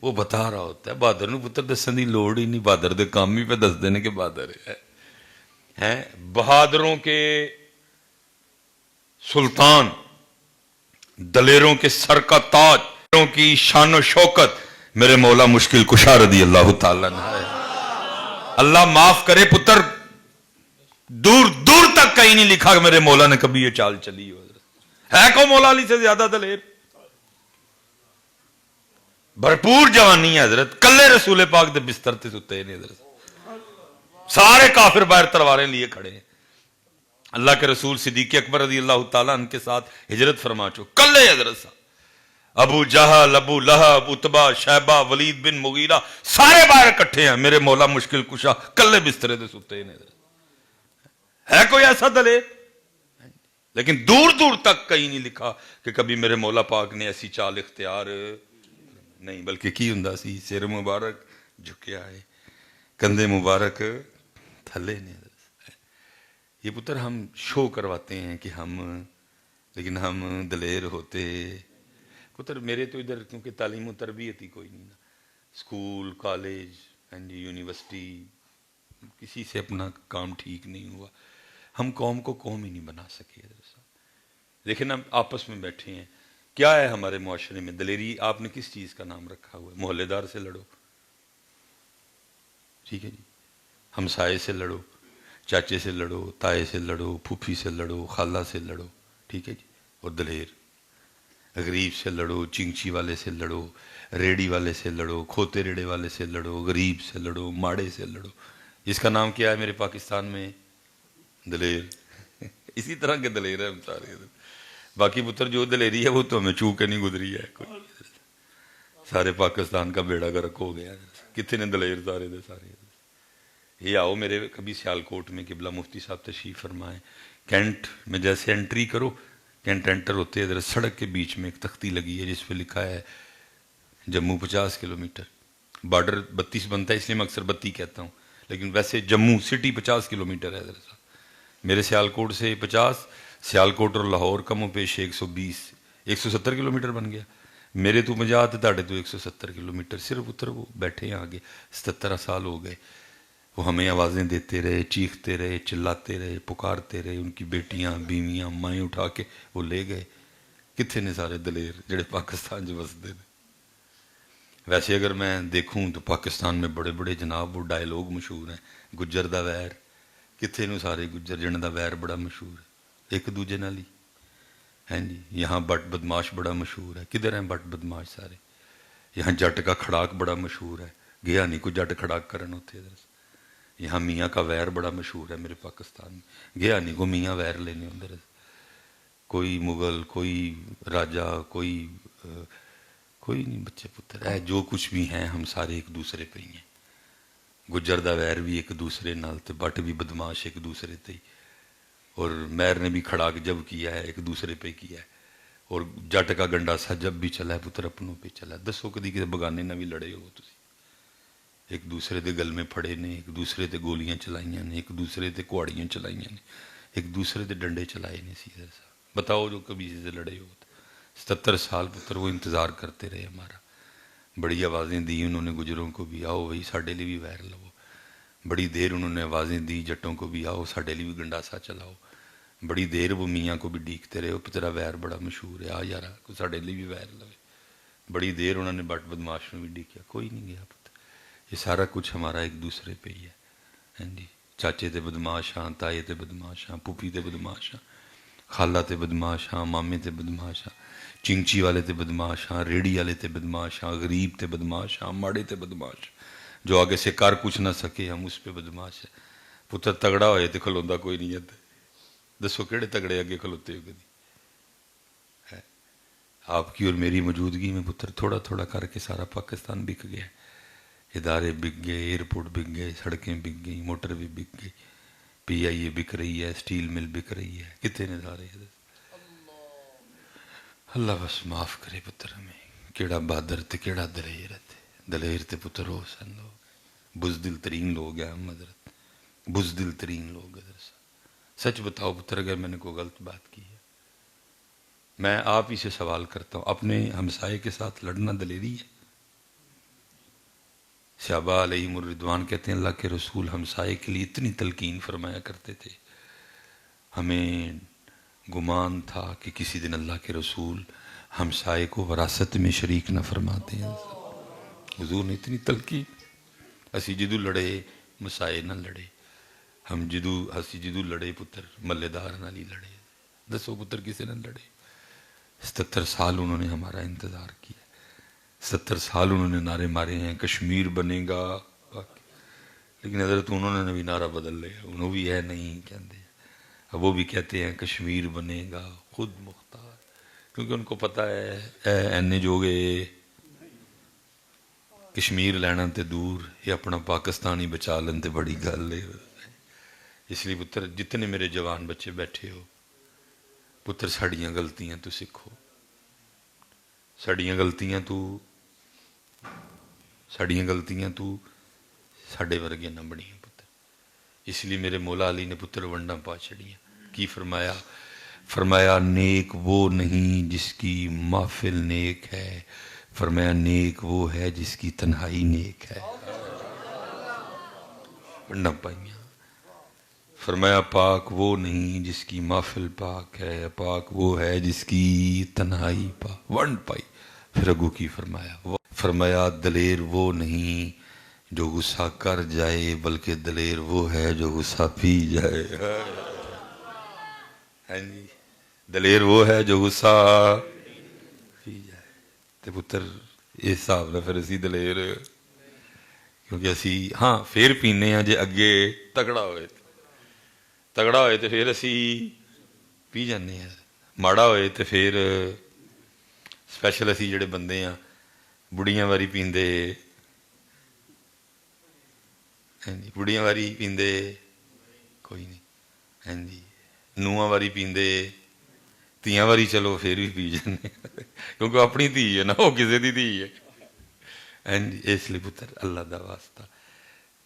Speaker 2: وہ بتا رہا ہوتا ہے بہادر نو پتر دسن دی لوڑ ہی نہیں، بہادر دے کام ہی پہ دس دینے کہ بہادر ہے۔ ہیں بہادروں کے سلطان، دلیروں کے سر کا تاج، دلیروں کی شان و شوکت میرے مولا مشکل کشا رضی اللہ تعالیٰ عنہ ہے۔ اللہ معاف کرے پتر، دور دور تک کہیں نہیں لکھا کہ میرے مولا نے کبھی یہ چال چلی ہو، ہے کو مولا علی سے زیادہ دلیر؟ بھرپور جوانی ہے حضرت، کلے رسول پاک دے بستر تے ستے نے حضرت، سارے کافر باہر تلواریں لیے کھڑے ہیں، اللہ کے رسول صدیق اکبر رضی اللہ تعالیٰ عنہ کے ساتھ ہجرت فرما چو، کلے حضرت صاحب، ابو جہل، ابو لہب، عتبہ، شیبہ، ولید بن مغیرہ سارے باہر کٹھے ہیں، میرے مولا مشکل کشا کلے بسترے دے ستے نے حضرت۔ ہے کوئی ایسا دلیر؟ لیکن دور دور تک کہیں نہیں لکھا کہ کبھی میرے مولا پاک نے ایسی چال اختیار نہیں، بلکہ کی ہوندا سی سر مبارک جھکیا ہے، کندھے مبارک تھلے نے۔ یہ پتر ہم شو کرواتے ہیں کہ ہم، لیکن ہم دلیر ہوتے پتر میرے تو ادھر کیونکہ تعلیم و تربیت ہی کوئی نہیں نا، اسکول، کالج، یونیورسٹی، کسی سے اپنا کام ٹھیک نہیں ہوا، ہم قوم کو قوم ہی نہیں بنا سکے۔ لیکن ہم آپس میں بیٹھے ہیں، کیا ہے ہمارے معاشرے میں دلیری؟ آپ نے کس چیز کا نام رکھا ہوا ہے؟ محلے دار سے لڑو، ٹھیک ہے جی، ہمسائے سے لڑو، چاچے سے لڑو، تائے سے لڑو، پھوپھی سے لڑو، خالہ سے لڑو، ٹھیک ہے جی، اور دلیر غریب سے لڑو، چنگچی والے سے لڑو، ریڑی والے سے لڑو، کھوتے ریڑے والے سے لڑو، غریب سے لڑو، ماڑے سے لڑو، اس کا نام کیا ہے میرے پاکستان میں؟ دلیر۔ اسی طرح کے دلیر ہیں ہم سارے، باقی پتر جو دلیری ہے وہ تو ہمیں چو کے نہیں گزری ہے کوئی، سارے پاکستان کا بیڑا گرک ہو گیا، کتنے دلیر سارے دے سارے۔ یہ آؤ میرے کبھی سیالکوٹ میں قبلہ مفتی صاحب تشریف فرمائیں، کینٹ میں جیسے انٹری کرو، کینٹ انٹر ہوتے ادھر سڑک کے بیچ میں ایک تختی لگی ہے جس پہ لکھا ہے جموں 50 کلومیٹر، بارڈر 32 بنتا ہے اس لیے میں اکثر 32 کہتا ہوں، لیکن ویسے جموں سٹی 50 کلومیٹر ہے ادھر، میرے سیالکوٹ سے 50، سیالکوٹ اور لاہور کم و بیش 120 170 کلومیٹر بن گیا، میرے تو 50 تے تاڑے تو 170 کلومیٹر، صرف اتر وہ بیٹھے ہیں آگے، 77 سال ہو گئے، وہ ہمیں آوازیں دیتے رہے، چیختے رہے، چلاتے رہے، پکارتے رہے، ان کی بیٹیاں، بیویاں، مائیں اٹھا کے وہ لے گئے، کتنے نے سارے دلیر جڑے پاکستان جو وسدے نے۔ ویسے اگر میں دیکھوں تو پاکستان میں بڑے بڑے جناب وہ ڈائلوگ مشہور ہیں، گجر دا ویر، کتنے نو سارے گجر جن دا ویر بڑا مشہور ہے ایک دوجے نال ہی، ہیں جی، یہاں بٹ بدماش بڑا مشہور ہے، کدھر ہیں بٹ بدماش سارے؟ یہاں جٹ کا کھڑاک بڑا مشہور ہے، گیا نہیں کوئی جٹ کھڑاک کرن ہوتے ادھر، یہاں میاں کا ویر بڑا مشہور ہے میرے پاکستان میں، گیا نہیں کو میاں ویر لینے ادھر، کوئی مغل، کوئی راجہ، کوئی نہیں بچے پتر ہے، جو کچھ بھی ہیں ہم سارے ایک دوسرے پہ ہی ہیں، گجر دا ویر بھی ایک دوسرے نال تے بٹ بھی بدماش ایک دوسرے تے ہی، اور میر نے بھی کھڑاک جب کیا ہے ایک دوسرے پہ کیا ہے، اور جٹ کا گنڈا سا جب بھی چلا ہے پتر اپنوں پہ چلا ہے، دسو کدی کسی بگانے نہ بھی لڑے ہو تسی، ایک دوسرے دے گل میں پھڑے نے، ایک دوسرے تے گولیاں چلائیاں نے، ایک دوسرے تے کوڑیاں چلائیاں نے، ایک دوسرے تے ڈنڈے چلائے نے، سیدھا صاحب بتاؤ جو کبھی سے لڑے ہو، 77 سال پتر وہ انتظار کرتے رہے ہمارا، بڑی آوازیں دی انہوں نے گجروں کو بھی، آؤ بھائی ساڈے لیے بھی ویر لو. بڑی دیر انہوں نے آوازیں دی جٹوں کو بھی، آؤ ساڈے لیے بھی گنڈاسا چلاؤ. بڑی دیر وہ میاں کو بھی ڈیکتے رہے، وہ تیرا ویر بڑا مشہور ہے، آ یارا کوئی ساڈے لیے بھی ویر لوے. بڑی دیر انہوں نے بٹ بدماش میں بھی ڈیکیا، کوئی نہیں گیا پتہ. یہ سارا کچھ ہمارا ایک دوسرے پہ ہی ہے. ہاں جی، چاچے تے بدماش ہاں، تائے تے بدماش ہاں، پھوپھی تے بدماش ہاں، خالہ تے بدماش ہاں، مامے تے بدماش ہاں، چنگچی والے تے بدماش ہاں، ریڑھی والے تے بدماش ہاں، غریب تے بدماش ہاں، ماڑے تے بدماش ہاں. جو آگے سے کر کچھ نہ سکے ہم اس پہ بدماش ہے. پتر تگڑا ہوئے تے کھلوندا کوئی نہیں ہے. دسو کہڑے تگڑے اگے کھلوتے ہو کدی؟ آپ کی اور میری موجودگی میں پتر تھوڑا تھوڑا کر کے سارا پاکستان بک گیا. ادارے بک گئے، ایئرپورٹ بک گئے، سڑکیں بک گئیں، موٹر بھی بک گئی، پی آئی اے بک رہی ہے، سٹیل مل بک رہی ہے. کتنے ادارے ہیں؟ اللہ بس معاف کرے پتر ہمیں. کیڑا بہادر تے کیڑا دلیر ہے. دلیر تے پتر ہو سن لوگ، بزدل ترین لوگ ہیں ہم حضرت، بزدل ترین لوگ حضرت. سچ بتاؤ پتر اگر میں نے کوئی غلط بات کی ہے، میں آپ ہی سے سوال کرتا ہوں، اپنے ہمسائے کے ساتھ لڑنا دلیری ہے؟ صحابہ علیہم الرضوان کہتے ہیں اللہ کے رسول ہمسائے کے لیے اتنی تلقین فرمایا کرتے تھے، ہمیں گمان تھا کہ کسی دن اللہ کے رسول ہمسائے کو وراثت میں شریک نہ فرماتے ہیں. حضور نے اتنی تلقین. اسی جدو لڑے مسائے نہ لڑے، ہسی جدو لڑے پتر ملے دار نہ لی لڑے. دسو پتر کسی نہ لڑے. 77 سال انہوں نے ہمارا انتظار کیا، 70 سال انہوں نے نعرے مارے ہیں کشمیر بنے گا، لیکن حضرت انہوں نے بھی نعرہ بدل لیا. انہوں بھی ہے نہیں کہتے ہیں، اب وہ بھی کہتے ہیں کشمیر بنے گا خود مختار، کیونکہ ان کو پتہ ہے اینے جو گئے کشمیر لینا تے دور، یہ اپنا پاکستان ہی بچا لین تے بڑی گل ہے. اس لیے پتر جتنے میرے جوان بچے بیٹھے ہو پتر ساڑیاں غلطیاں تو سکھو، ساڑیاں غلطیاں تو ساڑے ورگے نہ بڑیاں پتر. اس لیے میرے مولا علی نے پتر ونڈاں پا چڑیاں. کی فرمایا؟ فرمایا نیک وہ نہیں جس کی محفل نیک ہے، فرمایا نیک وہ ہے جس کی تنہائی نیک ہے. ونڈاں پائیاں. فرمایا پاک وہ نہیں جس کی محفل پاک ہے، پاک وہ ہے جس کی تنہائی پاک. ونڈ پائی. پھر اگو کی فرمایا دلیر وہ نہیں جو غصہ کر جائے، بلکہ دلیر وہ ہے جو غصہ پی جائے. ہاں جی، دلیر وہ ہے جو غصہ پی جائے. تے پتر اس حساب نہ پھر اسی دلیر، کیونکہ اسی ہاں پھر پینے ہیں جے اگے تگڑا ہوئے تو پھر اسی پی جانے ہیں. ماڑا ہوئے تو پھر سپیشل اسی جڑے بندے ہیں بڑیاں واری پیندے، ہاں جی بڑیاں واری پیندے کوئی نہیں، ہاں جی نواں واری پیندے، تیاں واری چلو پھر بھی پی جانے کیونکہ اپنی دھی ہے نا، وہ کسی دی دھی ہے. ہاں جی اس لیے پتر اللہ دا واسطہ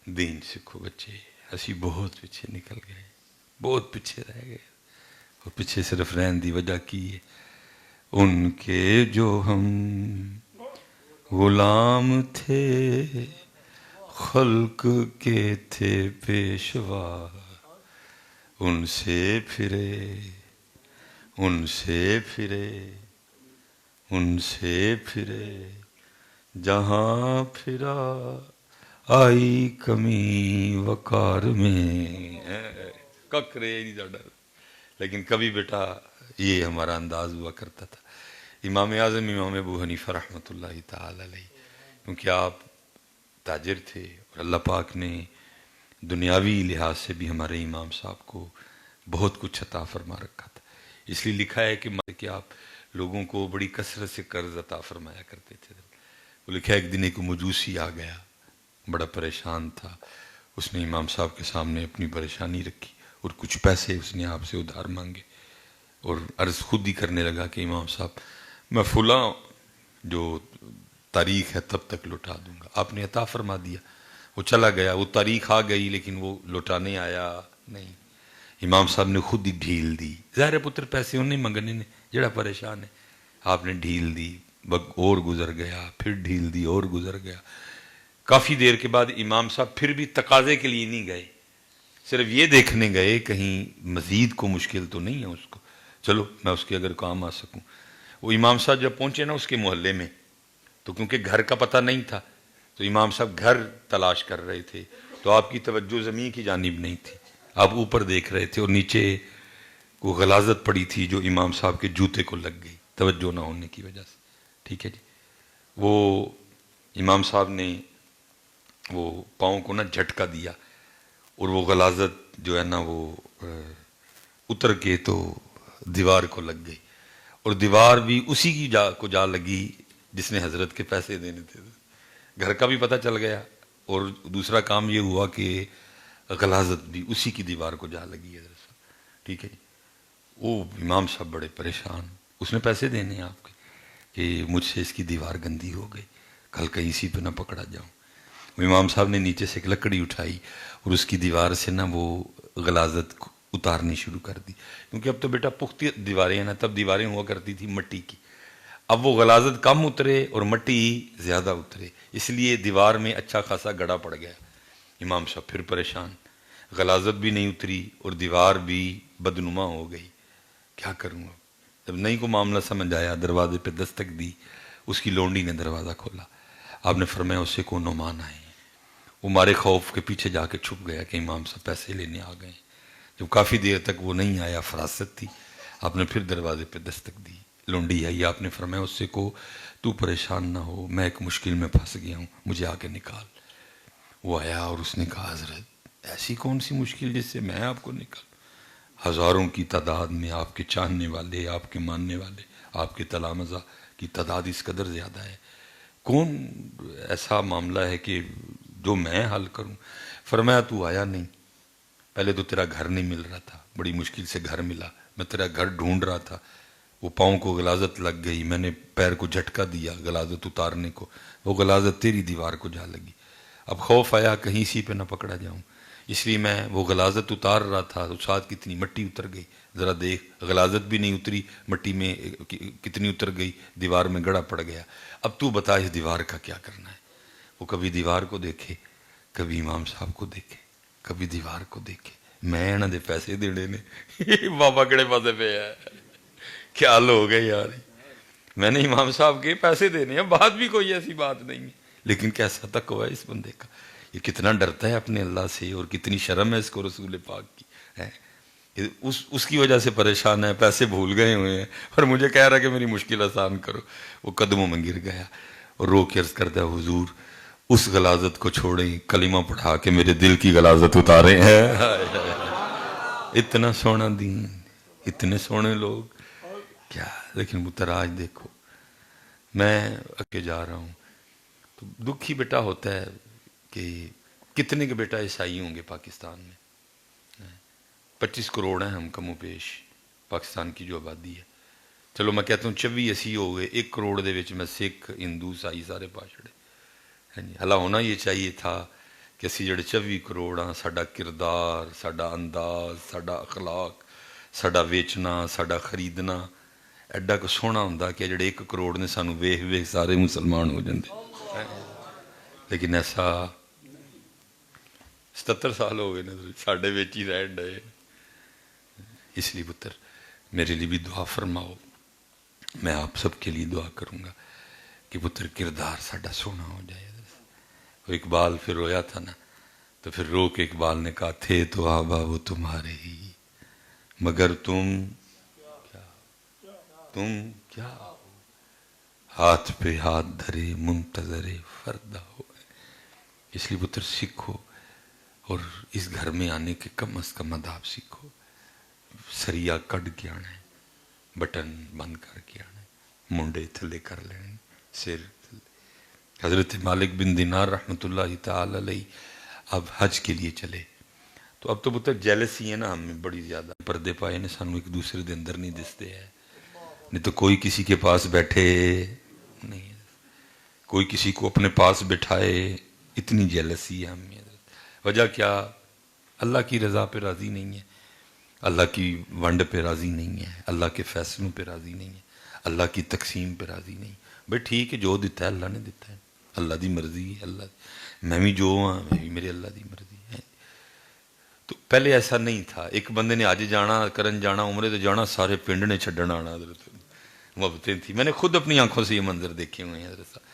Speaker 2: دین سکھو بچے. اسی بہت پیچھے نکل گئے، بہت پیچھے رہ گئے. اور پیچھے صرف رہن دی وجہ کی ہے، ان کے جو ہم غلام تھے خلق کے تھے پیشوا، ان سے پھرے جہاں پھرا آئی کمی وقار میں. ککرے نہیں دا ڈر. لیکن کبھی بیٹا یہ ہمارا انداز ہوا کرتا تھا. امام اعظم امام ابو حنیفہ رحمۃ اللہ تعالی علیہ، کیونکہ آپ تاجر تھے اور اللہ پاک نے دنیاوی لحاظ سے بھی ہمارے امام صاحب کو بہت کچھ عطا فرما رکھا تھا. اس لیے لکھا ہے کہ آپ لوگوں کو بڑی کثرت سے قرض عطا فرمایا کرتے تھے. وہ لکھا ہے ایک دن ایک مجوسی آ گیا، بڑا پریشان تھا. اس نے امام صاحب کے سامنے اپنی پریشانی رکھی اور کچھ پیسے اس نے آپ سے ادھار مانگے اور عرض خود ہی کرنے لگا کہ امام صاحب میں فلاں جو تاریخ ہے تب تک لوٹا دوں گا. آپ نے عطا فرما دیا. وہ چلا گیا، وہ تاریخ آ گئی لیکن وہ لوٹانے آیا نہیں. امام صاحب نے خود ہی ڈھیل دی. ظاہر پتر پیسے انہیں منگنے نے جڑا پریشان ہے. آپ نے ڈھیل دی، وقت اور گزر گیا، پھر ڈھیل دی اور گزر گیا. کافی دیر کے بعد امام صاحب پھر بھی تقاضے کے لیے نہیں گئے، صرف یہ دیکھنے گئے کہیں مزید کو مشکل تو نہیں ہے اس کو، چلو میں اس کے اگر کام آ سکوں. وہ امام صاحب جب پہنچے نا اس کے محلے میں، تو کیونکہ گھر کا پتہ نہیں تھا تو امام صاحب گھر تلاش کر رہے تھے، تو آپ کی توجہ زمین کی جانب نہیں تھی، آپ اوپر دیکھ رہے تھے، اور نیچے وہ غلاظت پڑی تھی جو امام صاحب کے جوتے کو لگ گئی توجہ نہ ہونے کی وجہ سے. ٹھیک ہے جی. وہ امام صاحب نے وہ پاؤں کو نا جھٹکا دیا اور وہ غلاظت جو ہے نا وہ اتر کے تو دیوار کو لگ گئی، اور دیوار بھی اسی کی جا لگی جس نے حضرت کے پیسے دینے تھے. گھر کا بھی پتہ چل گیا، اور دوسرا کام یہ ہوا کہ غلاظت بھی اسی کی دیوار کو جا لگی حضرت صاحب. ٹھیک ہے جی. وہ امام صاحب بڑے پریشان، اس نے پیسے دینے ہیں آپ کے کہ مجھ سے اس کی دیوار گندی ہو گئی، کل کہیں اسی پہ نہ پکڑا جاؤں. وہ امام صاحب نے نیچے سے ایک لکڑی اٹھائی اور اس کی دیوار سے نا وہ غلاظت اتارنی شروع کر دی، کیونکہ اب تو بیٹا پختی دیواریں ہیں نا، تب دیواریں ہوا کرتی تھی مٹی کی. اب وہ غلاظت کم اترے اور مٹی زیادہ اترے، اس لیے دیوار میں اچھا خاصا گڑا پڑ گیا. امام صاحب پھر پریشان، غلاظت بھی نہیں اتری اور دیوار بھی بدنما ہو گئی، کیا کروں اب. جب نہیں کو معاملہ سمجھ آیا، دروازے پہ دستک دی، اس کی لونڈی نے دروازہ کھولا. آپ نے فرمایا اس سے کو نعمان آئے ہیں. وہ مارے خوف کے پیچھے جا کے چھپ گیا کہ امام صاحب پیسے لینے آ گئے. جب کافی دیر تک وہ نہیں آیا، فراست تھی، آپ نے پھر دروازے پہ دستک دی. لونڈی آئی، آپ نے فرمایا اس سے کو تو پریشان نہ ہو، میں ایک مشکل میں پھنس گیا ہوں، مجھے آ کے نکال. وہ آیا اور اس نے کہا حضرت ایسی کون سی مشکل جس سے میں آپ کو نکال، ہزاروں کی تعداد میں آپ کے چاہنے والے، آپ کے ماننے والے، آپ کے تلامذہ کی تعداد اس قدر زیادہ ہے، کون ایسا معاملہ ہے کہ جو میں حل کروں. فرمایا تو آیا نہیں، پہلے تو تیرا گھر نہیں مل رہا تھا، بڑی مشکل سے گھر ملا، میں تیرا گھر ڈھونڈ رہا تھا، وہ پاؤں کو غلاظت لگ گئی، میں نے پیر کو جھٹکا دیا غلاظت اتارنے کو، وہ غلاظت تیری دیوار کو جا لگی. اب خوف آیا کہیں اسی پہ نہ پکڑا جاؤں، اس لیے میں وہ غلاظت اتار رہا تھا تو ساتھ کتنی مٹی اتر گئی، ذرا دیکھ، غلاظت بھی نہیں اتری، مٹی میں کتنی اتر گئی، دیوار میں گڑا پڑ گیا. اب تو بتا اس دیوار کا کیا کرنا ہے. وہ کبھی دیوار کو دیکھے، کبھی امام صاحب کو دیکھے، کبھی دیوار کو دیکھے. میں انہوں دے پیسے دینے نے بابا کڑے پاسے پہ ہے، کیا حال ہو گئے یار، میں نے امام صاحب کے پیسے دینے ہیں، بات بھی کوئی ایسی بات نہیں ہے. لیکن کیسا تقویٰ ہے اس بندے کا، یہ کتنا ڈرتا ہے اپنے اللہ سے، اور کتنی شرم ہے اس کو رسول پاک کی ہے. اس کی وجہ سے پریشان ہے، پیسے بھول گئے ہوئے ہیں، اور مجھے کہہ رہا کہ میری مشکل آسان کرو. وہ قدموں میں گر گیا اور رو کے عرض کرتا ہے حضور اس غلاظت کو چھوڑیں، کلمہ پڑھا کے میرے دل کی غلاظت اتارے ہیں. اتنا سونا دین، اتنے سونے لوگ کیا. لیکن پتر آج دیکھو میں اکے جا رہا ہوں تو دکھ ہی بیٹا ہوتا ہے کہ کتنے کے بیٹا عیسائی ہوں گے پاکستان میں. 25 کروڑ ہیں ہم کم و بیش، پاکستان کی جو آبادی ہے. چلو میں کہتا ہوں 24 ہو گئے، 1 کروڑ دے وچ میں سکھ ہندو عیسائی سارے پا چھڑے. حالانکہ ہونا یہ چاہیے تھا کہ اسی جڑے 24 کروڑ ہاں، ساڈا کردار، ساڈا انداز، ساڈا اخلاق، ساڈا ویچنا، ساڈا خریدنا ایڈا کو سونا ہوندا کہ جڑے 1 کروڑ نے سانو ویکھ ویکھ سارے مسلمان ہو جاندے. لیکن ایسا 77 سال ہو گئے نا ساڈے وچ ہی رہن ڈے. اس لیے پتر میرے لیے بھی دعا فرماؤ، میں آپ سب کے لیے دعا کروں گا کہ پتر کردار ساڈا سونا ہو جائے. وہ اقبال پھر رویا تھا نا، تو پھر رو کے اقبال نے کہا تھے تو آبا وہ تمہارے ہی، مگر تم کیا ہو، ہاتھ پہ ہاتھ دھرے منتظر فردا ہو. اس لیے پتر سیکھو، اور اس گھر میں آنے کے کم از کم آداب سیکھو. سریا کڈ کے آنا ہے، بٹن بند کر کے آنا ہے، منڈے تھلے کر لینے، سر تھلے. حضرت مالک بن دینار رحمۃ اللہ تعالی علیہ اب حج کے لیے چلے، تو اب تو پتر جیلسی ہے نا ہمیں بڑی زیادہ، پردے پائے نے سانو ایک دوسرے دے اندر نہیں دستے ہیں، نہیں تو کوئی کسی کے پاس بیٹھے نہیں، کوئی کسی کو اپنے پاس بٹھائے، اتنی جیلسی ہے ہمیں. وجہ کیا؟ اللہ کی رضا پہ راضی نہیں ہے، اللہ کی ونڈ پہ راضی نہیں ہے، اللہ کے فیصلوں پہ راضی نہیں ہے، اللہ کی تقسیم پہ راضی نہیں. بھائی ٹھیک ہے جو دیتا ہے اللہ نے دیتا ہے, اللہ دی مرضی ہے, اللہ میں بھی جو ہاں میں بھی میرے اللہ دی مرضی ہے. تو پہلے ایسا نہیں تھا, ایک بندے نے آج جانا کرن جانا عمرے تو جانا, سارے پنڈ نے چھڈن آنا, حضرت محبتیں تھیں. میں نے خود اپنی آنکھوں سے یہ منظر دیکھے ہوئے ہیں حضرت صاحب.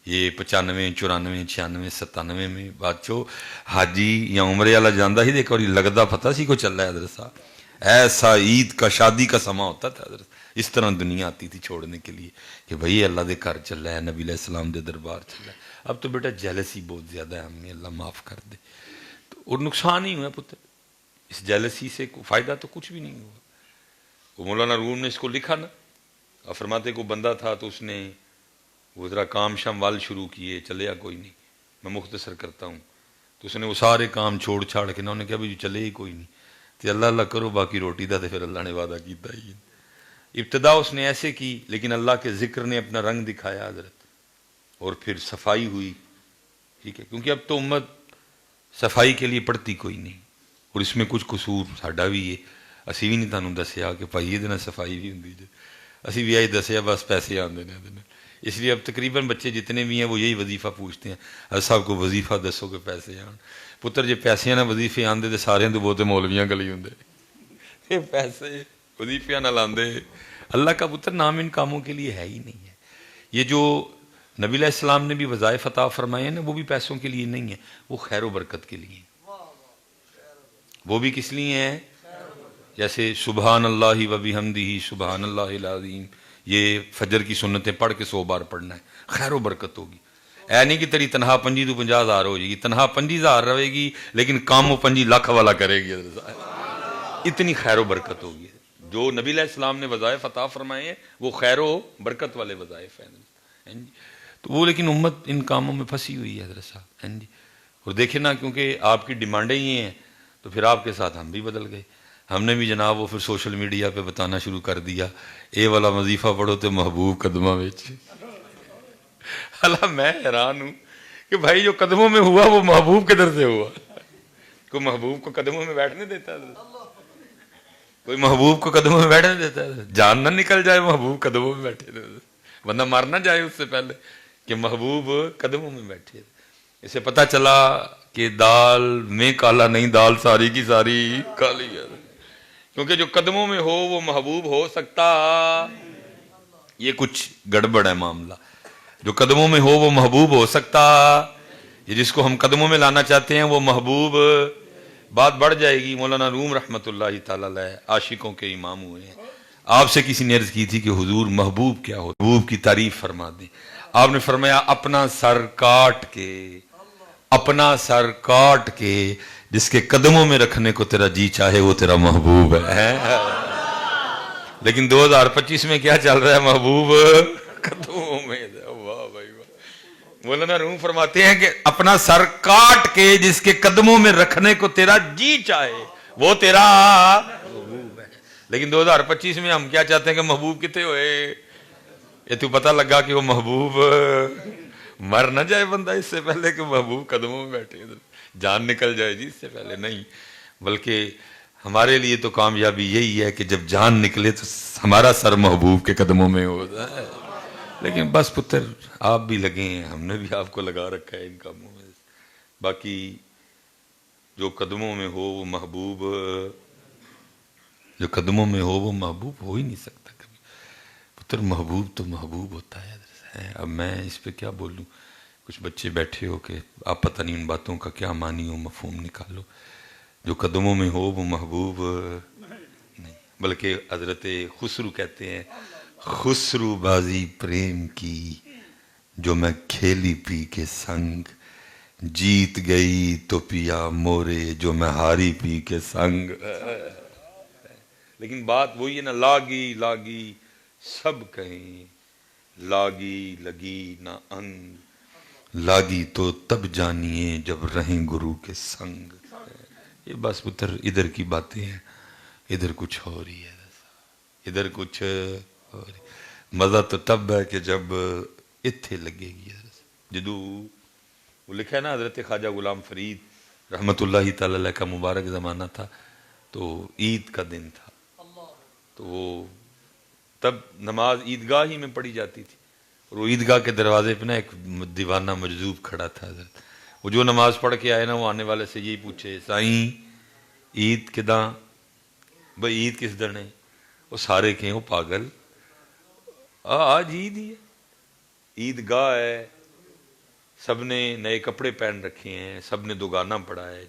Speaker 2: یہ 95 94 96 97 میں بادشاہ حاجی یا عمرے والا جانا ہی دیکھا اور لگتا پتہ سی کو چل رہا ہے حضرت صاحب. ایسا عید کا شادی کا سما ہوتا تھا حضرت, اس طرح دنیا آتی تھی چھوڑنے کے لیے کہ بھائی اللہ دے گھر چل رہا ہے, نبی علیہ السلام دے دربار چل رہا ہے. اب تو بیٹا جیلسی بہت زیادہ ہے ہمیں, اللہ معاف کر دے. تو اور نقصان ہی ہوا پتر, اس جیلسی سے فائدہ تو کچھ بھی نہیں ہوا. وہ مولانا روم نے اس کو لکھا نا, اور فرماتے کو بندہ تھا تو اس نے وہ ذرا کام شام وال شروع کیے, چلے کوئی نہیں, میں مختصر کرتا ہوں. تو اس نے وہ سارے کام چھوڑ چھاڑ کے, انہوں نے کہا بھائی چلے ہی کوئی نہیں, تو اللہ اللہ کرو باقی روٹی دا, تو پھر اللہ نے وعدہ کیتا ہی. ابتدا اس نے ایسے کی, لیکن اللہ کے ذکر نے اپنا رنگ دکھایا حضرت, اور پھر صفائی ہوئی. ٹھیک ہے, کیونکہ اب تو امت صفائی کے لیے پڑھتی کوئی نہیں, اور اس میں کچھ قصور ساڈا بھی ہے. اسی بھی نہیں تانوں دسیا کہ بھائی یہ دن صفائی بھی ہوندی جے, اسی بھی آئی دسیا بس پیسے آندے نے. اس لیے اب تقریباً بچے جتنے بھی ہیں وہ یہی وظیفہ پوچھتے ہیں, حضرت صاحب کو وظیفہ دسو کہ پیسے آن. پتر جے پیسے نہ وظیفے آندے تو سارے تو بہت مولویاں گلی ہوندے, پیسے وظیفے نہ لاندے. اللہ کا پتر نام ان کاموں کے لیے ہے ہی نہیں ہے. یہ جو نبی علیہ السلام نے بھی وظائف عطا فرمائے ہیں نا, وہ بھی پیسوں کے لیے نہیں ہے, وہ خیر و برکت کے لیے. وہ بھی کس لیے ہیں؟ جیسے سبحان اللہ و بحمدہ سبحان اللہ العظیم, یہ فجر کی سنتیں پڑھ کے 100 بار پڑھنا ہے, خیر و برکت ہوگی. اے نہیں کہ تیری تنہا 5 تو 50,000 ہو جائے گی, تنہا 50,000 رہے گی لیکن کام وہ 5 لاکھ والا کرے گی. اتنی خیر و برکت ہوگی. جو نبی علیہ السلام نے وظائف عطا فرمائے ہیں وہ خیر و برکت والے وظائف ہیں. تو وہ لیکن امت ان کاموں میں پھنسی ہوئی ہے حضرت صاحب. اور دیکھیں نا, کیونکہ آپ کی ڈیمانڈیں ہی ہیں تو پھر آپ کے ساتھ ہم بھی بدل گئے. ہم نے بھی جناب وہ پھر سوشل میڈیا پہ بتانا شروع کر دیا, اے والا وظیفہ پڑھو تو محبوب قدمہ وچ. اللہ میں حیران ہوں کہ بھائی جو قدموں میں ہوا وہ محبوب کدھر سے ہوا؟ کوئی محبوب کو قدموں میں بیٹھنے دیتا ہے؟ کوئی محبوب کو قدموں میں بیٹھنے دیتا ہے؟ جان نہ نکل جائے محبوب قدموں میں بیٹھے, بندہ مر نہ جائے اس سے پہلے کہ محبوب قدموں میں بیٹھے. اسے پتہ چلا کہ دال میں کالا نہیں, دال ساری کی ساری کالی ہے, کیونکہ جو قدموں میں ہو وہ محبوب ہو سکتا. یہ کچھ گڑبڑ ہے معاملہ. جو قدموں میں ہو وہ محبوب ہو سکتا, یہ جس کو ہم قدموں میں لانا چاہتے ہیں وہ محبوب. بات بڑھ جائے گی. مولانا روم رحمۃ اللہ تعالی علیہ عاشقوں کے امام ہوئے ہیں. آپ سے کسی نے عرض کی تھی کہ حضور محبوب کیا ہو, محبوب کی تعریف فرما دیں. آپ نے فرمایا اپنا سر کاٹ کے, اپنا سر کاٹ کے جس کے قدموں میں رکھنے کو تیرا جی چاہے وہ تیرا محبوب ہے. لیکن 2025 میں کیا چل رہا ہے؟ محبوب قدموں میں. واہ بھائی واہ. مولانا روم فرماتے ہیں کہ اپنا سر کاٹ کے جس کے قدموں میں رکھنے کو تیرا جی چاہے وہ تیرا محبوب ہے. لیکن 2025 میں ہم کیا چاہتے ہیں کہ محبوب کتنے ہوئے؟ یہ تو پتہ لگا کہ وہ محبوب مر نہ جائے بندہ اس سے پہلے کہ محبوب قدموں میں بیٹھے, جان نکل جائے جی اس سے پہلے نہیں. بلکہ ہمارے لیے تو کامیابی یہی ہے کہ جب جان نکلے تو ہمارا سر محبوب کے قدموں میں ہو جائے. لیکن بس پتر آپ بھی لگے ہیں, ہم نے بھی آپ کو لگا رکھا ہے ان کاموں میں. باقی جو قدموں میں ہو وہ محبوب, جو قدموں میں ہو وہ محبوب ہو ہی نہیں سکتا کبھی. پتر محبوب تو محبوب ہوتا ہے. اب میں اس پہ کیا بولوں, کچھ بچے بیٹھے ہو کہ آپ پتہ نہیں ان باتوں کا کیا معنی ہو, مفہوم نکالو. جو قدموں میں ہو وہ محبوب نہیں, بلکہ حضرت خسرو کہتے ہیں خسرو بازی پریم کی جو میں کھیلی پی کے سنگ, جیت گئی تو پیا مورے جو میں ہاری پی کے سنگ. لیکن بات وہی ہے نا, لاگی لاگی سب کہیں, لاگی لگی نہ انگ, لاگی تو تب جانیے جب رہیں گرو کے سنگ. یہ بس پتر ادھر کی باتیں ہیں, ادھر کچھ ہو رہی ہے, ادھر کچھ ہو رہی. مزہ تو تب ہے کہ جب اتھے لگے گی. جدو وہ لکھا ہے نا, حضرت خواجہ غلام فرید رحمۃ اللہ تعالی علیہ کا مبارک زمانہ تھا, تو عید کا دن تھا, تو وہ تب نماز عیدگاہ ہی میں پڑھی جاتی تھی. اور وہ عیدگاہ کے دروازے پہ نا ایک دیوانہ مجذوب کھڑا تھا حضرت. وہ جو نماز پڑھ کے آئے نا وہ آنے والے سے یہی پوچھے سائیں عید کداں بھائی عید کس دن ہے. وہ سارے کہیں وہ پاگل آج عید ہی ہے عید گاہ ہے سب نے نئے کپڑے پہن رکھے ہیں سب نے دوگانہ پڑھا ہے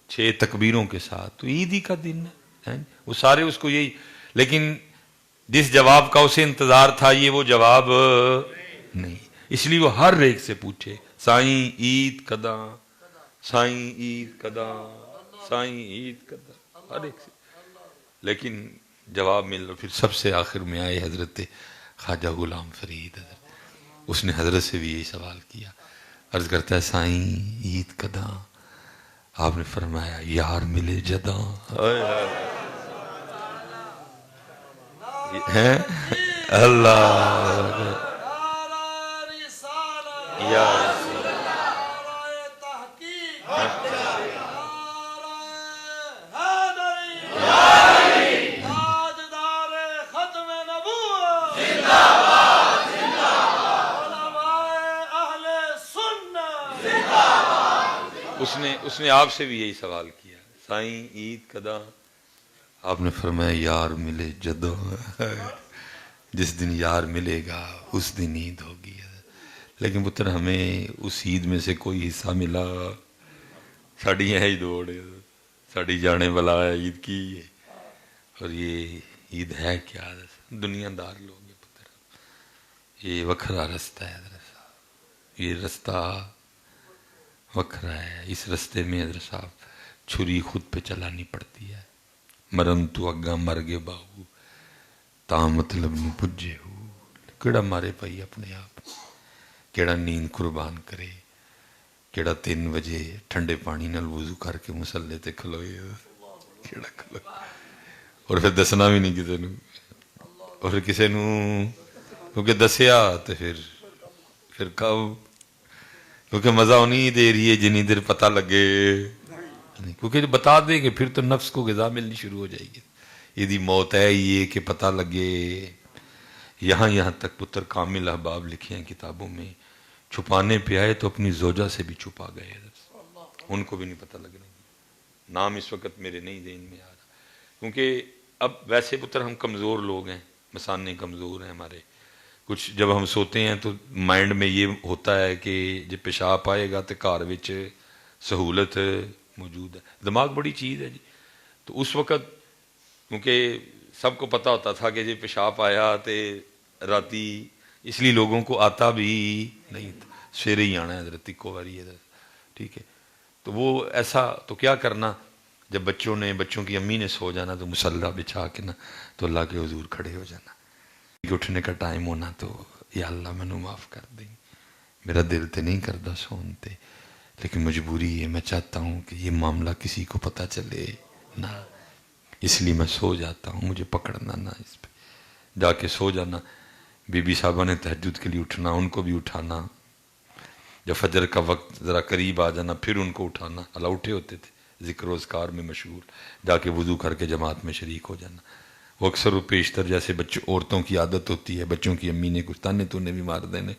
Speaker 2: 6 تکبیروں کے ساتھ تو عید ہی کا دن ہے. وہ سارے اس کو یہی لیکن جس جواب کا اسے انتظار تھا یہ وہ جواب نہیں اس لیے وہ ہر ایک سے پوچھے سائیں عید کداں سائیں عید کداں سائیں عید کداں ہر ایک سے لیکن جواب مل رہا. پھر سب سے آخر میں آئے حضرت خواجہ غلام فرید حضرت. اس نے حضرت سے بھی یہی سوال کیا. عرض کرتا ہے سائیں عید کداں. آپ نے فرمایا یار ملے جداں. ہیں اللہ یا اس نے آپ سے بھی یہی سوال کیا سائیں عید کداں. آپ نے فرمایا یار ملے جدوں. جس دن یار ملے گا اس دن عید ہوگی. لیکن پتر ہمیں اس عید میں سے کوئی حصہ ملا ساڑی ہے ہی دوڑ ساڑی جانے والا ہے عید کی. اور یہ عید ہے کیا دنیا دار لوگ ہیں پتر. یہ وکھرا رستہ ہے حضرت صاحب. یہ رستہ وکھرا ہے. اس رستے میں حضرت صاحب چھری خود پہ چلانی پڑتی ہے. مرم تو اگاں مر گے باہو تا مطلب نو پجے ہو. کیڑا مارے پائی اپنے آپ کیڑا نیند قربان کرے کیڑا 3 بجے ٹھنڈے پانی نال وضو کر کے مسلے تے کھلوئے کیڑا کھلو اور پھر دسنا بھی نہیں کسی نو. اور پھر کسی نو کیونکہ دسیا تو پھر کب کیونکہ مزہ نہیں دے رہی ہے جنی دیر پتہ لگے کیونکہ جو بتا دے گے پھر تو نفس کو غذا ملنی شروع ہو جائے گی. یہ موت ہے یہ کہ پتہ لگے. یہاں تک پتر کامل احباب لکھے ہیں کتابوں میں چھپانے پہ آئے تو اپنی زوجہ سے بھی چھپا گئے ان کو بھی نہیں پتہ لگنے. نام اس وقت میرے نہیں ذہن میں آ رہا کیونکہ اب ویسے پتر ہم کمزور لوگ ہیں مثانے کمزور ہیں ہمارے. کچھ جب ہم سوتے ہیں تو مائنڈ میں یہ ہوتا ہے کہ جب پیشاب آئے گا تو گھر وچ سہولت موجود ہے. دماغ بڑی چیز ہے جی. تو اس وقت کیونکہ سب کو پتہ ہوتا تھا کہ جب پیشاب آیا تو راتی اس لیے لوگوں کو آتا بھی نہیں تھا سویرے ہی آنا ہے حضرت کو باری ہے ٹھیک ہے. تو وہ ایسا تو کیا کرنا جب بچوں کی امی نے سو جانا تو مسلح بچھا کے نا تو اللہ کے حضور کھڑے ہو جانا. اٹھنے کا ٹائم ہونا تو یا اللہ مینوں معاف کر دیں میرا دل تے نہیں کردا سون تے لیکن مجبوری ہے میں چاہتا ہوں کہ یہ معاملہ کسی کو پتہ چلے نہ اس لیے میں سو جاتا ہوں مجھے پکڑنا نہ اس پہ جا کے سو جانا. بی بی صاحبہ نے تہجد کے لیے اٹھنا ان کو بھی اٹھانا جب فجر کا وقت ذرا قریب آ جانا پھر ان کو اٹھانا. اللہ اٹھے ہوتے تھے ذکر و اذکار میں مشغول جا کے وضو کر کے جماعت میں شریک ہو جانا. وہ اکثر و پیشتر جیسے عورتوں کی عادت ہوتی ہے بچوں کی امی نے کچھ تانے تو نے بھی مار دینے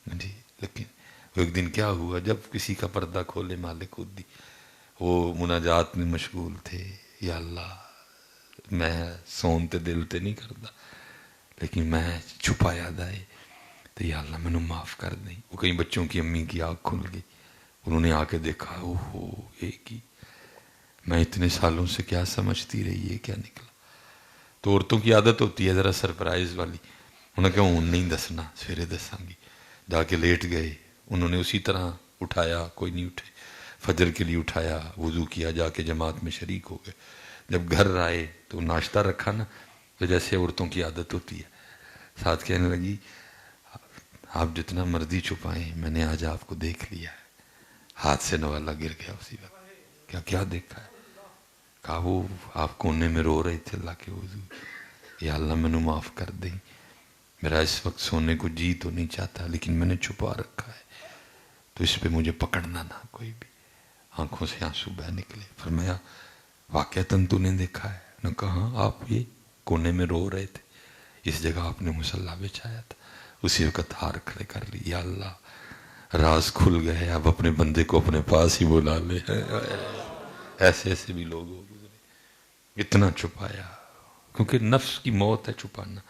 Speaker 2: جی. لیکن وہ ایک دن کیا ہوا جب کسی کا پردہ کھولے مالک خود دی وہ مناجات میں مشغول تھے. یا اللہ میں سون تے دل تے نہیں کردا لیکن میں چھپایا دائے تو یا اللہ میں نے معاف کر دیں. وہ کئی بچوں کی امی کی آنکھ کھل گئی انہوں نے آ کے دیکھا اوہو ایک ہی میں اتنے سالوں سے کیا سمجھتی رہی ہے کیا نکلا. تو عورتوں کی عادت ہوتی ہے ذرا سرپرائز والی. انہوں نے کہا ہوں نہیں دسنا سویرے دساں گی. جا کے لیٹ گئے انہوں نے اسی طرح اٹھایا کوئی نہیں اٹھے فجر کے لیے اٹھایا وضو کیا جا کے جماعت میں شریک ہو گئے. جب گھر آئے تو ناشتہ رکھا نا تو جیسے عورتوں کی عادت ہوتی ہے ساتھ کہنے لگی آپ جتنا مرضی چھپائیں میں نے آج آپ کو دیکھ لیا ہے. ہاتھ سے نوالا گر گیا اسی وقت. کیا دیکھا ہے کہا وہ آپ کونے میں رو رہے تھے اللہ کے حضور یا اللہ میں نے معاف کر دیں میرا اس وقت سونے کو جی تو نہیں چاہتا لیکن میں نے چھپا رکھا ہے تو اس پہ مجھے پکڑنا نہ کوئی بھی. آنکھوں سے آنسو بہہ نکلے. فرمایا واقعتاً تو نے دیکھا ہے؟ نے کہا ہاں آپ یہ کونے میں رو رہے تھے اس جگہ آپ نے مصلی بچھایا تھا، اسی وقت ہاتھ کھڑے کر لی، یا اللہ راز کھل گئے، اب اپنے بندے کو اپنے پاس ہی بلا لے۔ ایسے ایسے بھی لوگ ہو گزرے، اتنا چھپایا، کیونکہ نفس کی موت ہے چھپانا۔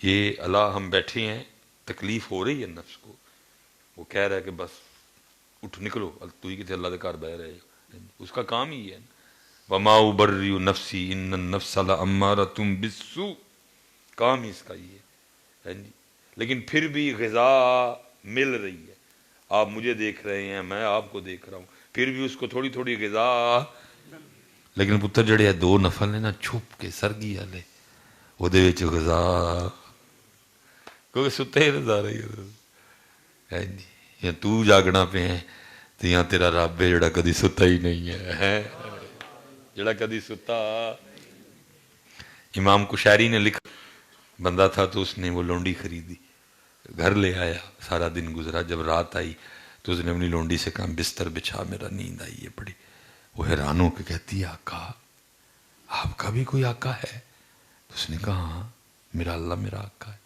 Speaker 2: یہ اللہ ہم بیٹھے ہیں، تکلیف ہو رہی ہے نفس کو، وہ کہہ رہا ہے کہ بس اٹھ نکلو، تو ہی کسی اللہ دے گھر بہ رہے ہو، اس کا کام ہی ہے۔ وما ابرئ نفسی ان النفس لامارۃ بالسوء، کام ہی اس کا یہ ہے جی۔ لیکن پھر بھی غذا مل رہی ہے، آپ مجھے دیکھ رہے ہیں، میں آپ کو دیکھ رہا ہوں، پھر بھی اس کو تھوڑی تھوڑی غذا۔ لیکن پتر جڑے دو نفل نے نا چھپ کے سرگی والے، وہ دے وچ غذا، کیونکہ ستے ہی رضا رہی ہے جی، یا تو جاگنا پہ ہے تو یا تیرا رب ہے جڑا کدی ستا ہی نہیں ہے، جڑا کدی ستا۔ امام کشیری نے لکھا، بندہ تھا تو اس نے وہ لونڈی خریدی، گھر لے آیا، سارا دن گزرا، جب رات آئی تو اس نے اپنی لونڈی سے کہا بستر بچھا، میرا نیند آئی ہے بڑی۔ وہ حیران ہو کے کہتی ہے آقا آپ کا بھی کوئی آقا ہے؟ تو اس نے کہا ہاں میرا اللہ میرا آقا ہے۔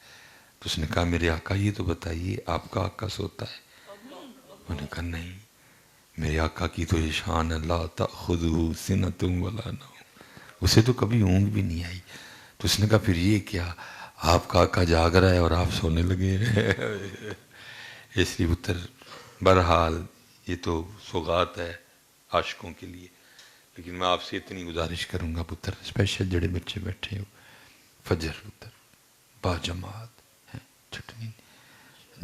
Speaker 2: تو اس نے کہا میرے آقا یہ تو بتائیے آپ کا آقا سوتا ہے؟ انہوں نے کہا نہیں، میرے آقا کی تو یہ شان ہے، لا تأخذہ سنۃ ولا نوم، اسے تو کبھی اونگ بھی نہیں آئی۔ تو اس نے کہا پھر یہ کیا، آپ کا آقا جاگ رہا ہے اور آپ سونے لگے ہیں۔ اس لیے پتر بہرحال یہ تو سوغات ہے عاشقوں کے لیے، لیکن میں آپ سے اتنی گزارش کروں گا پتر، اسپیشل جڑے بچے بیٹھے ہو، فجر پتر با جماعت ہیں، چھٹنی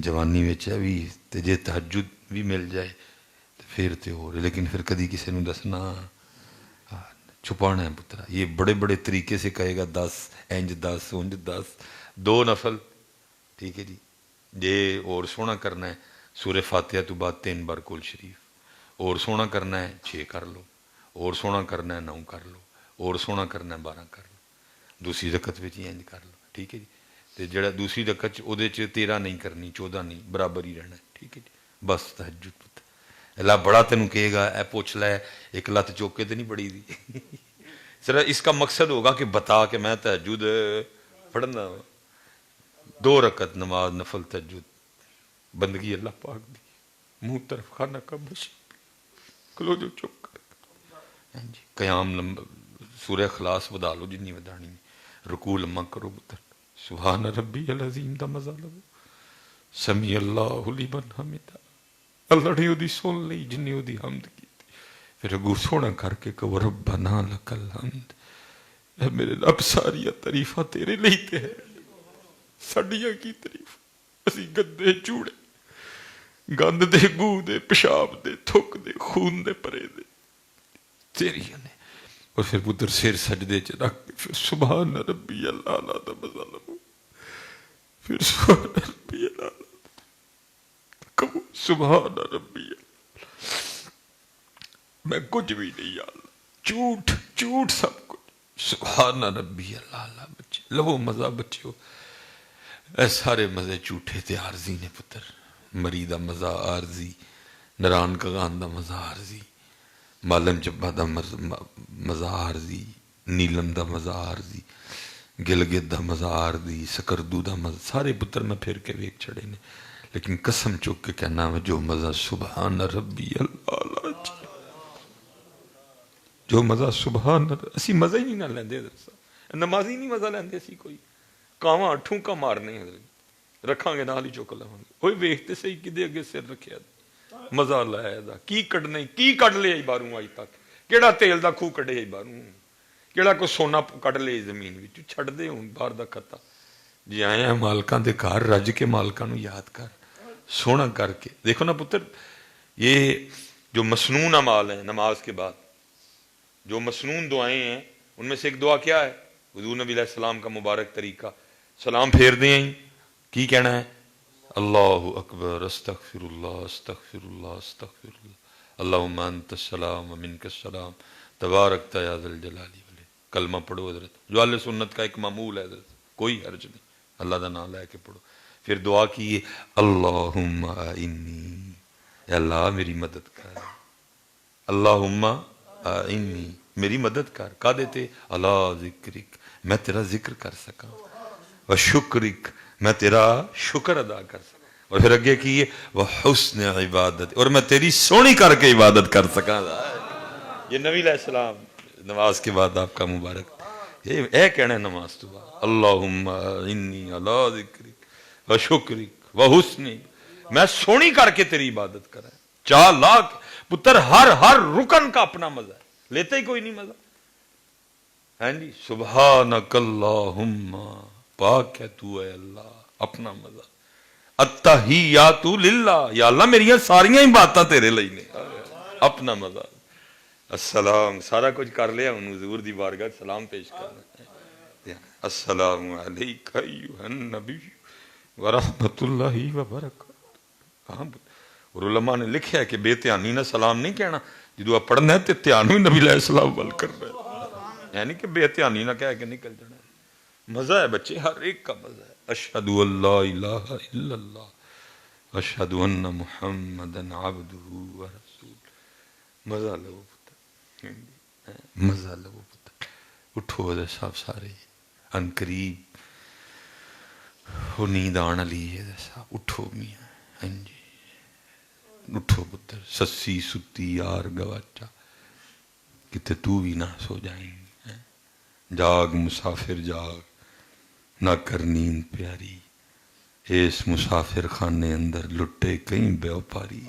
Speaker 2: جوانی وچ ہے بھی تے جے تہجد بھی مل جائے تو پھر تے ہو رہے، لیکن پھر کدی کسی نے دسنا چھپانا ہے پترا۔ یہ بڑے بڑے طریقے سے کہے گا 10 انج 10 انج 10 2 نفل، ٹھیک ہے جی۔ یہ اور سونا کرنا ہے سورہ فاتحہ تو بعد 3 بار کل شریف، اور سونا کرنا ہے 6 کر لو، اور سونا کرنا ہے 9 کر لو، اور سونا کرنا ہے 12 کر لو، دوسری رکعت وچ انج کر لو، ٹھیک ہے جی۔ تے جڑا دوسری رکعت او دے چ 13 نہیں کرنی، 14 نہیں، برابر ہی رہنا ہے، ٹھیک ہے جی۔ بس تہجد پتر اللہ بڑا تینوں کہے گا، اے پوچھ لے ایک لت چوک کے تو نہیں بڑی دی۔ صرف اس کا مقصد ہوگا کہ بتا کہ میں تہجد پڑھنا، 2 رکعت نماز نفل تہجد، بندگی اللہ پاک دی، منہ طرف خانہ کا بشی کلو جو چپ کر جی۔ قیام سورہ اخلاص ودا لو جنی ودانی، رکوع لمحہ کرو پتر، سبحان ربی العظیم دا مزہ لو، سمیع اللہ لمن حمدہ، اللہ نے دی سن لی جنی دی حمد کی، پھر اگو سونا کر کے کہ ربنا لک الحمد، اے میرے رب ساریا تعریفاں تیرے لئی تے ہے، سڈیاں کی تعریف، اسی گندے چوڑے گند دے گو دے پیشاب دے تھک دے خون دے پرے دے تیری نے۔ اور پھر پتر سر سجدے چ رکھ کے پھر سبحان ربی الاعلیٰ دا مزہ لو، پھر سبحان ربی الاعلیٰ کہو سبحان ربی میں کچھ بھی نہیں یا اللہ، جھوٹ جھوٹ سب کچھ، سبحان ربی الاعلیٰ۔ بچے لو مزہ بچے ہو، اے سارے مزے جھوٹے تے عارضی نے پتر، مری دا مزہ عارضی، نران کغان دا مزہ عارضی، مالم چبا دا مزہ عارضی، نیلم دا مزہ عارضی، گلگت دا مزہ عارضی، سکردو دا مزہ، سارے پتر میں پھر کے ویک چھڑے نے، لیکن قسم چک کے کہنا ہے جو مزہ سبحان ربی الاعلیٰ، جو مزہ سبحان اسی مزہ ہی نہیں نہ لیندے حضرت، نمازی نہیں مزہ لیندے اسی کوئی، کاواں ٹھونکا مارنے حضرت، رکھاں گے نال ہی چک لواں گے، اوئے ویکھتے صحیح کدے اگے سر رکھیا مزہ لایا دا، کی کڈنے کی کڈ لے باروں اج تک، کیڑا تیل دا کھو کڈے باروں، کیڑا کوئی سونا کڈ لے زمین وچ، چھڈ دے ہن باہر دا کھتا جی، آئے ہیں مالکاں دے گھر رج کے مالکاں نو یاد کر، سونا کر کے دیکھو نا پتر، یہ جو مسنون اعمال ہیں نماز کے بعد، جو مسنون دعائیں ہیں ان میں سے ایک دعا کیا ہے؟ حضور نبی علیہ السلام کا مبارک طریقہ، سلام پھیر دیں کی کہنا ہے؟ اللہ اکبر استغفر اللہ استغفر اللہ استغفر اللہ اللہم انت السلام ومنک السلام تبارکت یا ذی الجلال والے، کلمہ پڑھو حضرت، جو اہل سنت کا ایک معمول ہے حضرت، کوئی حرج نہیں، اللہ دا نام لے کے پڑھو، پھر دعا کی اللہم انی، اے اللہ میری مدد کر، اللہم میری مدد کر، کا دیتے اللہ ذکرک، میں تیرا ذکر کر سکا، و شکرک، میں تیرا شکر ادا کر سکا. اور پھر اگے کی وہ حسن عبادت، اور میں تیری سونی کر کے عبادت کر سکا. یہ نبی علیہ السلام نماز کے بعد آپ کا مبارک یہ اے کہنا ہے نماز تو بعد، اللہم انی علی ذکرک و شکرک و حسنی، میں سونی کر کے تیری عبادت کرا. 4 لاکھ پتر، ہر رکن کا اپنا مزہ ہے، لیتے ہی کوئی نہیں مزہ. ہاں جی، سبحانک اللہم، پاک ہے تو اے اللہ، اپنا مزہ. التحیات للہ، یا اللہ میری ساریاں ہی باتاں تیرے لئی نے، اپنا مزہ. السلام، سارا کچھ کر لیا، ہن حضور دی بارگاہ سلام پیش کرنا. السلام علیک ایھا النبی ورحمۃ اللہ وبرکاتہ. اور علماء نے لکھا ہے کہ بے دھیانی نہ سلام نہیں کہنا، جدو آپ پڑھنا ہے تے دھیان بھی نبی علیہ السلام ول کرنا ہے، یعنی کہ بے دھیانی نہ کہہ کے نکل جانا. مزہ ہے بچے، ہر ایک کا مزہ ہے. اشہد ان لا الہ الا اللہ اشہد ان محمدا عبدہ ورسولہ. مزہ لو پتر، مزہ لو پتر. اٹھو دے صاحب سارے ان قریب وہ نیند آن والی ہے صاحب. اٹھو میاں، ہاں جی اٹھو پتر. سسی ستی یار گواچا، کتے تو بھی نہ سو جائیں. جاگ مسافر جاگ، نہ کر نیند پیاری، اس مسافر خانے اندر لٹے کہیں بیوپاری.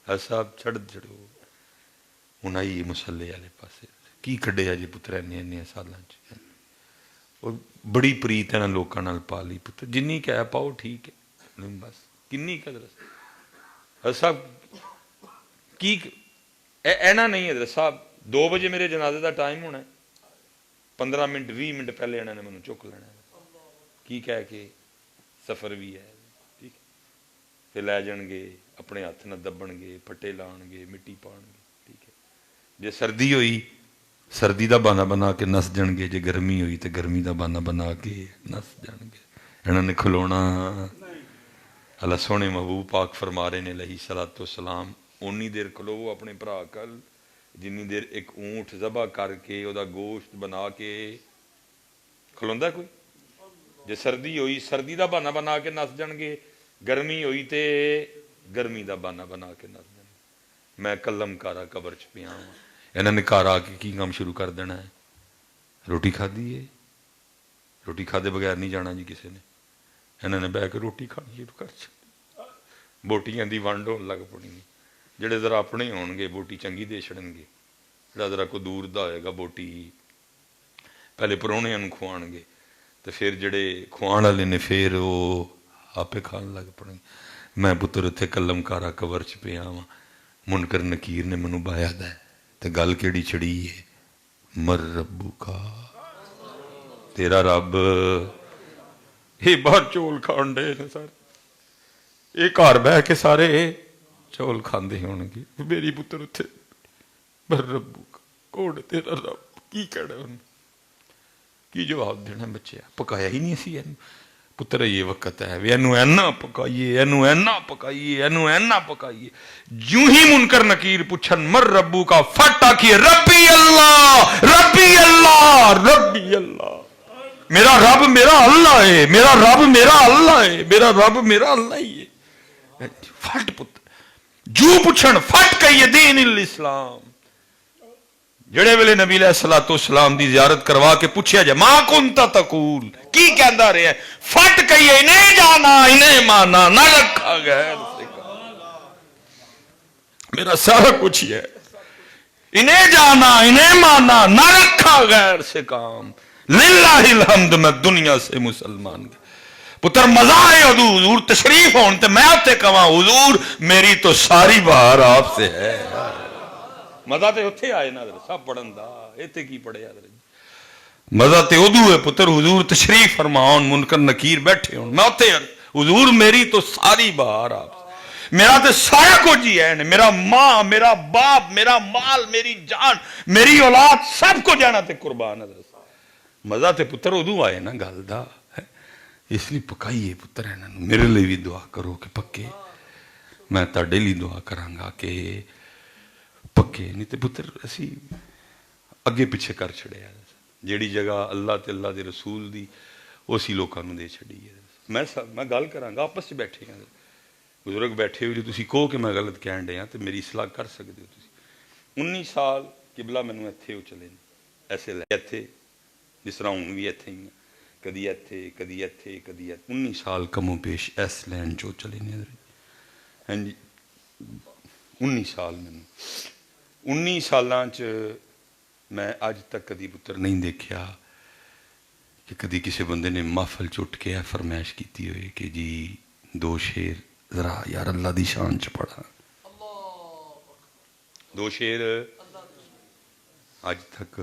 Speaker 2: صاحب چھڑ جڑو ہن آئی مسلے والے پاسے. کی کڈیا جی پتر این سالاں چ، اور بڑی پریت ہے نا لوکاں نال پا لی پتر. جنی کہہ پاؤ ٹھیک ہے، بس کنی قدر. صاحب کی اینا نہیں حضرت صاحب 2 بجے میرے جنازے دا ٹائم ہونا ہے، 15 منٹ 20 منٹ پہلے انہوں نے مجھے چک لینا ہے. کی کہہ کے سفر بھی ہے، ٹھیک ہے، پھر لے جان گے اپنے ہاتھ نہ دبن گے، پٹے لان گے، مٹی پان گے. ٹھیک ہے، جے سردی ہوئی سردی دا بہانہ بنا کے نس جان گے، جے گرمی ہوئی تو گرمی دا بہانہ بنا کے نس جان گے. انہوں نے کھلونا. اللہ سونے محبوب پاک فرما رہے نے علیہ الصلوۃ والسلام، اونی دیر کھلو اپنے بھرا کل جنی دیر ایک اونٹ ذبح کر کے او دا گوشت بنا کے کھلوندا کوئی. جے سردی ہوئی سردی دا بہانہ بنا کے نس جان گے، گرمی ہوئی تے گرمی دا بہانہ بنا کے نس جان گے. میں کلم کارا قبر چ پیا ہوں. انہوں نے گھر آ کے کی کام شروع کر دینا ہے؟ روٹی کھادی ہے، روٹی کھادے بغیر نہیں جانا جی کسی نے. انہوں نے بہ کے روٹی کھانی شروع کر چکی. بوٹیاں دی ونڈ ہون لگ پڑی. جڑے ذرا اپنے ہون گے بوٹی چنگی دے چھڑن گے، جڑا ذرا کوئی دور دا ہوئے گا بوٹی پہلے پروہنیاں نوں کھوان گے، تو پھر جڑے کھوان والے نے پھر وہ آپے کھان لگ پڑیں گے. میں پتر اتنے کلم کارا قبر چ پیا وا. منکر نکیر نے منوں بایا دا ہے تے گل کیڑی چڑی ہے، مر ربو کا، تیرا رب. یہ باہر چول کھان ڈے نے سارے، یہ گھر بہ کے سارے چول کھاندے ہون گے. میری پتر اتنے مر ربو کا، کون تیرا رب؟ کی کہنا انہوں، کی جواب دینا؟ بچے پکایا ہی نہیں سی پتر. یہ وقت ہے اینو اینا پکائیے، اینو اینا پکائیے، اینو اینا پکائیے. جو ہی منکر نکیر پوچھن مر ربو کا، فٹ آکھیے ربی اللہ ربی اللہ ربی اللہ. میرا رب میرا اللہ ہے، میرا رب میرا اللہ ہے، میرا رب میرا اللہ ہی ہے. فٹ پتر جو پوچھن فٹ کہیے دین الاسلام. جڑے ویلے نبی علیہ الصلوۃ والسلام دی زیارت کروا کے پوچھیا جائے ما کنت تقول، کی کہندا رہے ہیں؟ فٹ کہیے انہیں جانا انہیں مانا، نہ رکھا غیر سے کام. میرا سارا کچھ ہی ہے، انہیں جانا انہیں مانا، نہ رکھا غیر سے کام. للہ الحمد میں دنیا سے مسلمان گیا. پتر مزہ ہے حضور تشریف ہون تے میں تے کہاں حضور میری تو ساری بہار آپ سے ہے. مزہ تے اتھے آئے نا سب پڑھن دا، ایتھے کی پڑھے حضرت. مزہ تے ادو ہے پتر حضور تشریف فرماؤن، منکر نکیر بیٹھے ہون، میں اتھے حضور میری تو ساری بہار آپ سے، میرا تے سارا کچھ ہی ہے. میرا ماں، میرا باپ، میرا مال، میری جان، میری اولاد سب کو جانا تے قربان حضرت. مزہ تے پتر ادو آئے نا گل دا. اس لیے پکائیے پتر انہاں نوں. میرے لیے بھی دعا کرو کہ پکے، میں تہاڈے لیے دعا کراں گا کہ پکے. نہیں تے پتر اسی اگے پیچھے کر چھڑیا. جیڑی جگہ اللہ تے اللہ دے رسول دی اسی لوگوں کو دے چڑی ہے. میں گل کراں گا آپس بیٹھے ہیں بزرگ بیٹھے ہو جو تسی کہو کہ میں غلط کہن ڈیا تو میری اصلاح کر سکتے ہو تسی. 19 سال قبلہ مینوں اتنے وہ چلے ایسے لے اتنے جس طرح ہوں بھی اتنے ہی ہیں کدی اتنے کدی اتنے کدی اتنے 19 سال کم و بیش ایس لینڈ جو چلے نہیں ہاں جی 19 سال مینوں 19 سالاں میں اج تک کدی پتر نہیں دیکھا کہ کدی کسی بندے نے محفل چٹ کے فرمائش کیتی ہوئے کہ جی 2 شعر ذرا یار اللہ دی شان چ پڑھا 2 شعر اج تک.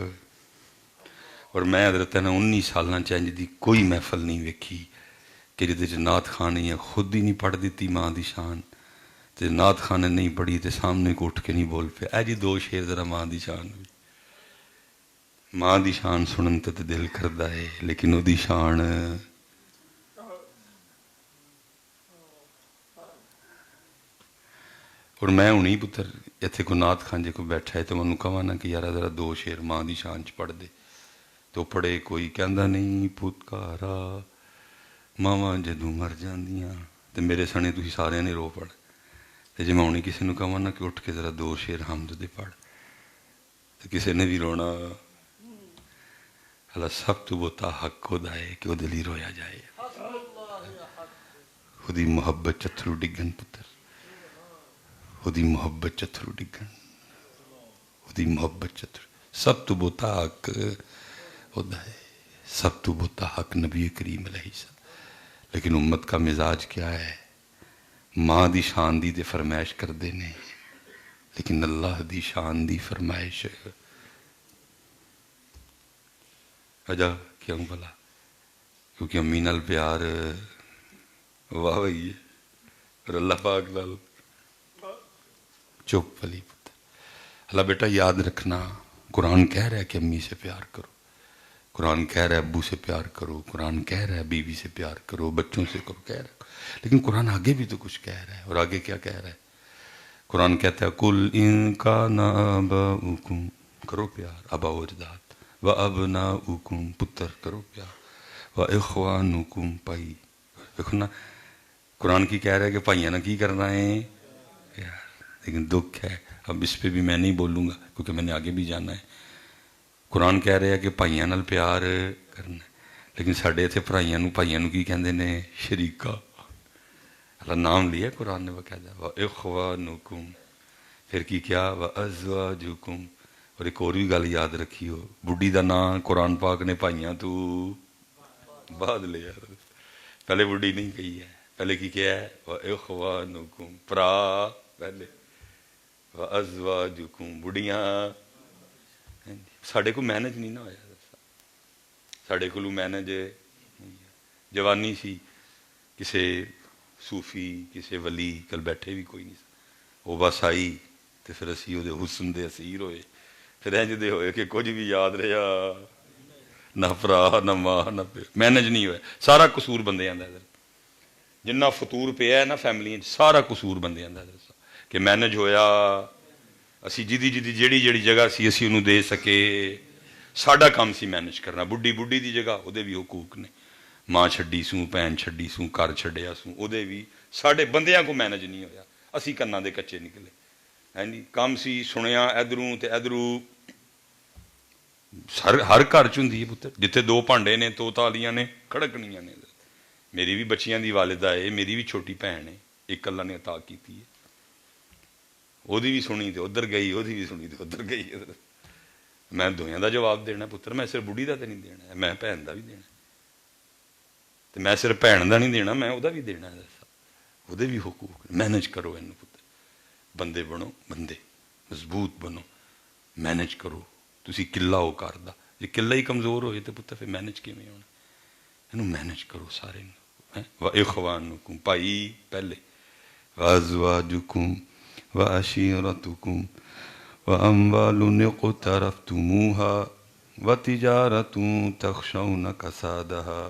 Speaker 2: اور میں حضرت نا 19 سالاں انج دی کوئی محفل نہیں ویکھی کہ جدے چ نعت خان نے خود ہی نہیں پڑھ دیتی ماں دی شان تے نعت خان نے نہیں پڑھی تے سامنے کو اٹھ کے نہیں بول پیا اے جی 2 شعر ذرا ماں دی شان ہوئی. ماں دی شان سنن تے دل کردا ہے لیکن او دی شان اور میں ہوں ہی پتر اتنے کو نعت خان جے کو بیٹھا ہے تو میں کہا نا کہ یار ذرا 2 شعر ماں دی شان چ پڑھ دے تو پڑھے کوئی کہندا نہیں پتکارا ماواں جدوں مر جاندیاں تے میرے سنے تسی سارے نے رو پڑھ تے جے میں ہوں کسی نے کہا نا کہ اٹھ کے ذرا 2 شعر حمد دے پڑھ تو کسی نے بھی رونا. اللہ سب تو بہتا حق خدا ہے کہ وہ دلی رویا جائے خودی محبت چتھرو ڈگن پتر خودی محبت چتھرو ڈگن خودی محبت چتھرو سب تو بہتا حق خدا ہے سب تو بہتا حق نبی کریم علیہ السلام. لیکن امت کا مزاج کیا ہے ماں دی شان دی تے فرمائش کر دینے لیکن اللہ دی شان دی فرمائش وجہ کیوں بھلا کیونکہ امی نال پیار واہ وہی ہے اور اللہ پاک نال چپ ولی پتر. اللہ بیٹا یاد رکھنا قرآن کہہ رہا ہے کہ امی سے پیار کرو قرآن کہہ رہا ہے ابو سے پیار کرو قرآن کہہ رہا ہے بیوی سے پیار کرو بچوں سے کرو کہہ رہا ہے لیکن قرآن آگے بھی تو کچھ کہہ رہا ہے. اور آگے کیا کہہ رہا ہے قرآن کہتا ہے کل ان کان آباؤکم کرو پیار آبا و اجداد و ابناؤکم پتر کرو پیار و اخوانکم پائی. دیکھو نا قرآن کی کہہ رہا ہے کہ بھائیاں نہ کی کرنا ہے پیار. لیکن دکھ ہے اب اس پہ بھی میں نہیں بولوں گا کیونکہ میں نے آگے بھی جانا ہے. قرآن کہہ رہا ہے کہ بھائیاں نال پیار کرنا ہے لیکن ساڈے اتنے بھائیاں نو کی کہندے نے شریکا. اللہ نام لیا قرآن نے باقاعدہ وَإِخْوَانُكُمْ پھر کی کیا وَأَزْوَاجُكُمْ. اور ایک اور بھی گل یاد رکھی ہو بڈھی دا نام قرآن پاک نے بھائیاں تو بعد لیا پہلے بڈھی نہیں کہی ہے پہلے کی کیا ہے وَإِخْوَانُكُمْ پرا پہلے وَأَزْوَاجُكُمْ بڈھیاں. ساڈے کو مینج نہیں نہ ہویا ساڈے کو مینج جوانی سی کسے صوفی کسے ولی کل بیٹھے بھی کوئی نہیں وہ بس آئی تو پھر اسی وہ حسن دے اسیر ہوئے پھر انج دے ہوئے کہ کچھ بھی یاد رہا نہ پرا نہ ماں نہ مینج نہیں ہوا. سارا قصور بندے آندا ادھر جنہ فطور پیا ہے نا فیملی سارا قصور بندے آندا ادھر کہ مینج ہویا اسی جدی جیڑی جگہ سی اسی انہوں دے سکے ساڈا کام سی مینج کرنا. بڈھی دی جگہ وہ بھی حقوق نے ماں چھڈی سوں بھین چھڈی سوں گھر چھڈیا سوں وہ بھی ساڈے بندیاں کو مینج نہیں ہویا اسی کناں دے کچے نکلے ہے نہیں. کام سی سنیا ادھروں تے ادھروں ہر گھر چ ہوندی ہے پتر جتھے 2 بھانڈے نے 2 تالیاں نے کھڑکنیاں نے. میری بھی بچیاں دی والدہ ہے میری بھی چھوٹی بھین ہے ایک اللہ نے عطا کیتی ہے وہ بھی سنی تو ادھر گئی وہ بھی سنی تو ادھر گئی. میں دویاں دا جواب دینا پتر میں صرف بڑھی دا تو نہیں دینا میں بھین دا بھی دینا تو میں صرف بھین دا نہیں دینا میں وہ بھی دینا وہ بھی حقوق مینج کرو یہ پتر بندے بنو بندے مضبوط بنو مینج کرو تسی قلعہ ہو گھر دا جی قلعہ ہی کمزور ہوئے تو پتر پھر مینج کیویں ہونا یہ مینج کرو سارے وَإِخْوَانُكُمْ پائی پہلے وَأَزْوَاجُكُمْ وَعَشِيرَتُكُمْ وَأَمْوَالٌ اقْتَرَفْتُمُوهَا وَتِجَارَةٌ تَخْشَوْنَ كَسَادَهَا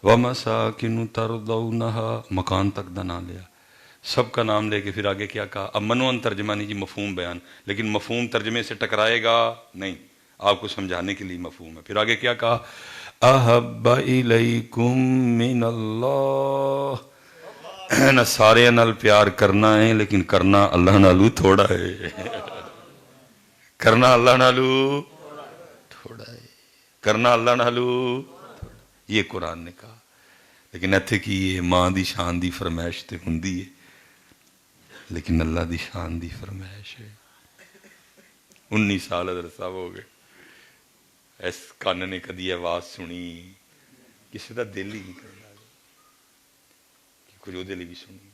Speaker 2: وَمَسَاكِنُ تَرْضَوْنَهَا مکان تک دا نام لیا سب کا نام لے کے پھر آگے کیا کہا. اب منوان ترجمہ نہیں جی مفہوم بیان لیکن مفہوم ترجمے سے ٹکرائے گا نہیں آپ کو سمجھانے کے لیے مفہوم ہے. پھر آگے کیا کہا احب الیکم من اللہ. نہ سارے نال پیار کرنا ہے لیکن کرنا اللہ نالو تھوڑا ہے. کرنا اللہ نالو تھوڑا ہے. کرنا اللہ نالو یہ قرآن نے کہا. لیکن اتھے کی یہ ماں دی شان دی فرمائش تے ہوندی ہے لیکن اللہ دی شان دی فرمائش ہے. 19 سال حضرت صاحب ہو گئے. اس کان نے کدی آواز سنی کسی دا دل ہی نہیں کرنا کہ کچھ وہ دل بھی سنی.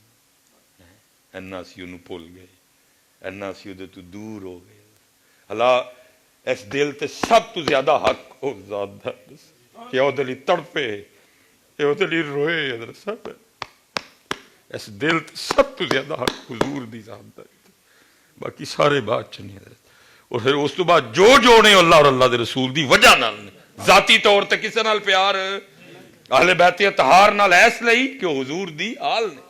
Speaker 2: اینا سی انہوں بھول گئے, اینا سی ادھے تو دور ہو گئے. اللہ اس دل تے سب تو زیادہ حق ہو ذات دا کہ وہ دلی تڑپے, وہ دلی روئے. حضرت صاحب اس دل تے سب تو زیادہ حق حضور دی ذات دا, باقی سارے بات چنی. حضرت اور پھر اس تو بعد جو نے اللہ اور اللہ دے رسول دی وجہ نال ذاتی طور تے کسے نال پیار اہل بیت اطہار نال ایس لئی کہ حضور دی آل نے.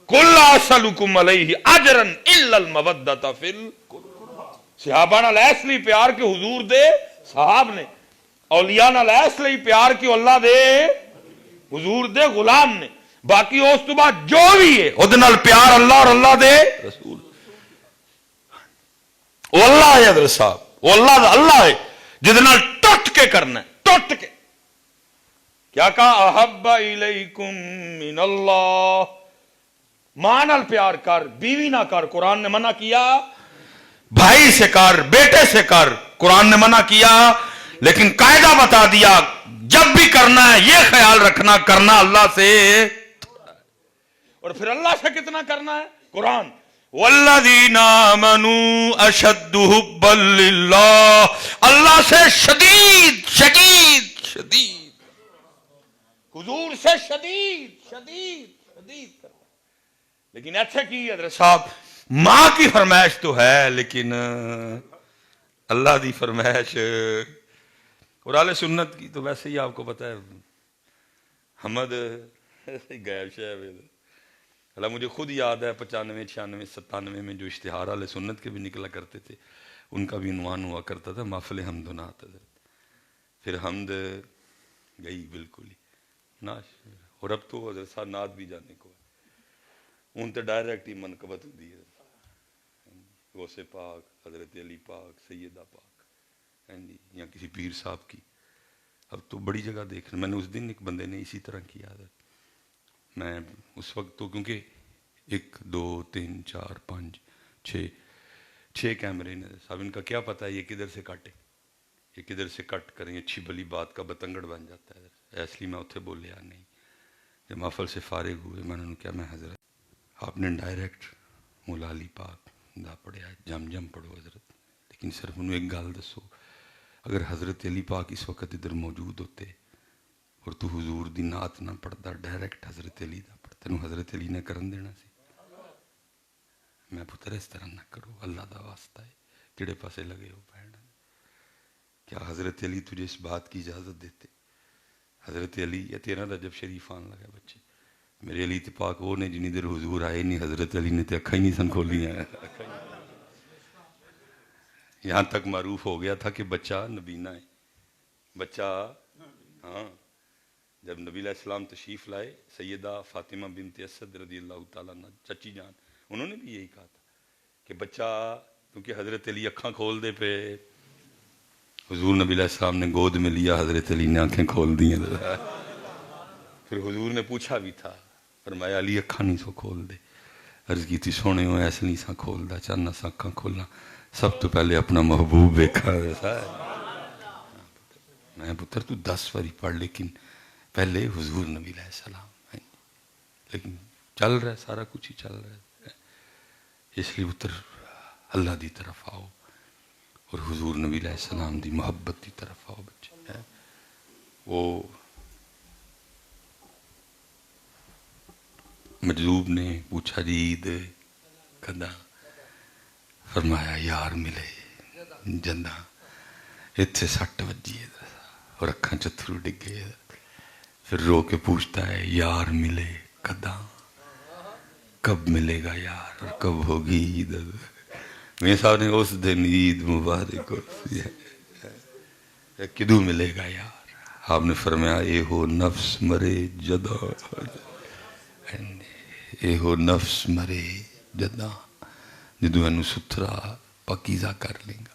Speaker 2: قل لا اسألکم علیہ اجرا الا المودۃ فی القربى. صحابہ نال ایس لئی پیار کہ حضور دے صحاب نے. اولیاء نال ایس لئی پیار کہ اللہ دے حضور دے غلام نے. باقی اس تو بعد جو بھی ہے وہ نال پیار اللہ اور اللہ دے رسول. وہ اللہ ہے حضرت صاحب, وہ اللہ ہے جس نال ٹوٹ کے کرنا ہے. ٹوٹ کے کیا کہا احب الیکم من اللہ. ماں نال پیار کر, بیوی نہ کر, قرآن نے منع کیا. بھائی سے کر, بیٹے سے کر, قرآن نے منع کیا. لیکن قاعدہ بتا دیا جب بھی کرنا ہے یہ خیال رکھنا کرنا اللہ سے. اور پھر اللہ سے کتنا کرنا ہے. قرآن والذین آمنوا اشد حبا للہ. اللہ سے شدید شدید شدید, حضور سے شدید شدید شدید کرنا. لیکن ایسے کی حضرت صاحب ماں کی فرمائش تو ہے لیکن اللہ دی فرمائش. اور اہل سنت کی تو ویسے ہی آپ کو پتہ ہے حمد غیب شہب. اللہ مجھے خود یاد ہے 95 96 97 میں جو اشتہار اہل سنت کے بھی نکلا کرتے تھے ان کا بھی عنوان ہوا کرتا تھا محفل حمد و نعت. پھر حمد گئی بالکل ہی ناش. اور اب تو حضرت صاحب نعت بھی جانے کو ہے. ان تے ڈائریکٹ ہی منقبت ہوتی ہے غوث پاک, حضرت علی پاک, سیدہ پاک یا کسی پیر صاحب کی. اب تو بڑی جگہ دیکھ میں نے اس دن ایک بندے نے اسی طرح کیا تھا. میں اس وقت تو کیونکہ 1 2 3 4 5 6 کیمرے نے صاحب, ان کا کیا پتہ ہے یہ کدھر سے کاٹے, یہ کدھر سے کٹ کریں. اچھی بھلی بات کا بتنگڑ بن جاتا ہے. اس لیے میں اتنے بولیا نہیں. جب محفل سے فارغ ہوئے میں نے کیا میں حضرت آپ نے ڈائریکٹ مولا علی پاک دا پڑھیا جم پڑھو حضرت, لیکن صرف انہوں ایک گال دسو اگر حضرت علی پاک اس وقت ادھر موجود ہوتے اور تو حضور دی نعت نہ پڑھتا ڈائریکٹ حضرت علی دا پڑھتا تینوں حضرت علی نے کرن دینا سی. میں پتر اس طرح نہ کرو, اللہ دا واسطہ ہے کیڑے پاسے لگے ہو بہن. کیا حضرت علی تجھے اس بات کی اجازت دیتے. حضرت علی یا 13 رجب شریف آن لگا بچے میرے علی تے پاک وہ نے جنہی دیر حضور آئے نہیں, حضرت علی نے تے اکھا ہی نہیں سن کھولی ہیں. یہاں تک معروف ہو گیا تھا کہ بچہ نبینہ ہے. بچہ ہاں جب نبی علیہ السلام تشریف لائے سیدہ فاطمہ بنت اسد رضی اللہ تعالیٰ عنہ چچی جان انہوں نے بھی یہی کہا تھا کہ بچہ کیونکہ حضرت علی اکھاں کھول دے پہ حضور نبی علیہ السلام نے گود میں لیا, حضرت علی نے آنکھیں کھول دی ہیں. پھر حضور نے پوچھا بھی تھا فرمایا علی اکھاں نہیں سو کھول دے. عرض کی تھی سونے ہو ایسے نہیں سا کھول دا چاہنا سا اکھاں کھولنا سب تو پہلے اپنا محبوب دیکھا. میں پتر تو 10 واری پڑھ لیکن پہلے حضور نبی علیہ السلام. لیکن چل رہا ہے سارا کچھ ہی چل رہا ہے. اس لیے پتر اللہ دی طرف آؤ اور حضور نبی علیہ السلام دی محبت دی طرف آؤ بچے. وہ مجذوب نے پوچھا جی عید کدا, فرمایا یار ملے جندہ اتھے 60 وجی اور اکھاں چتھرو ڈگے. پھر رو کے پوچھتا ہے یار ملے کدا, کب ملے گا یار اور کب ہوگی عید. میرے صاحب نے اس دن عید مبارک کدو ملے گا یار. آپ نے فرمایا اے ہو نفس مرے جدا، اے ہو نفس مرے جدا، جدو اینو ستھرا پاکیزہ کر لیں گا،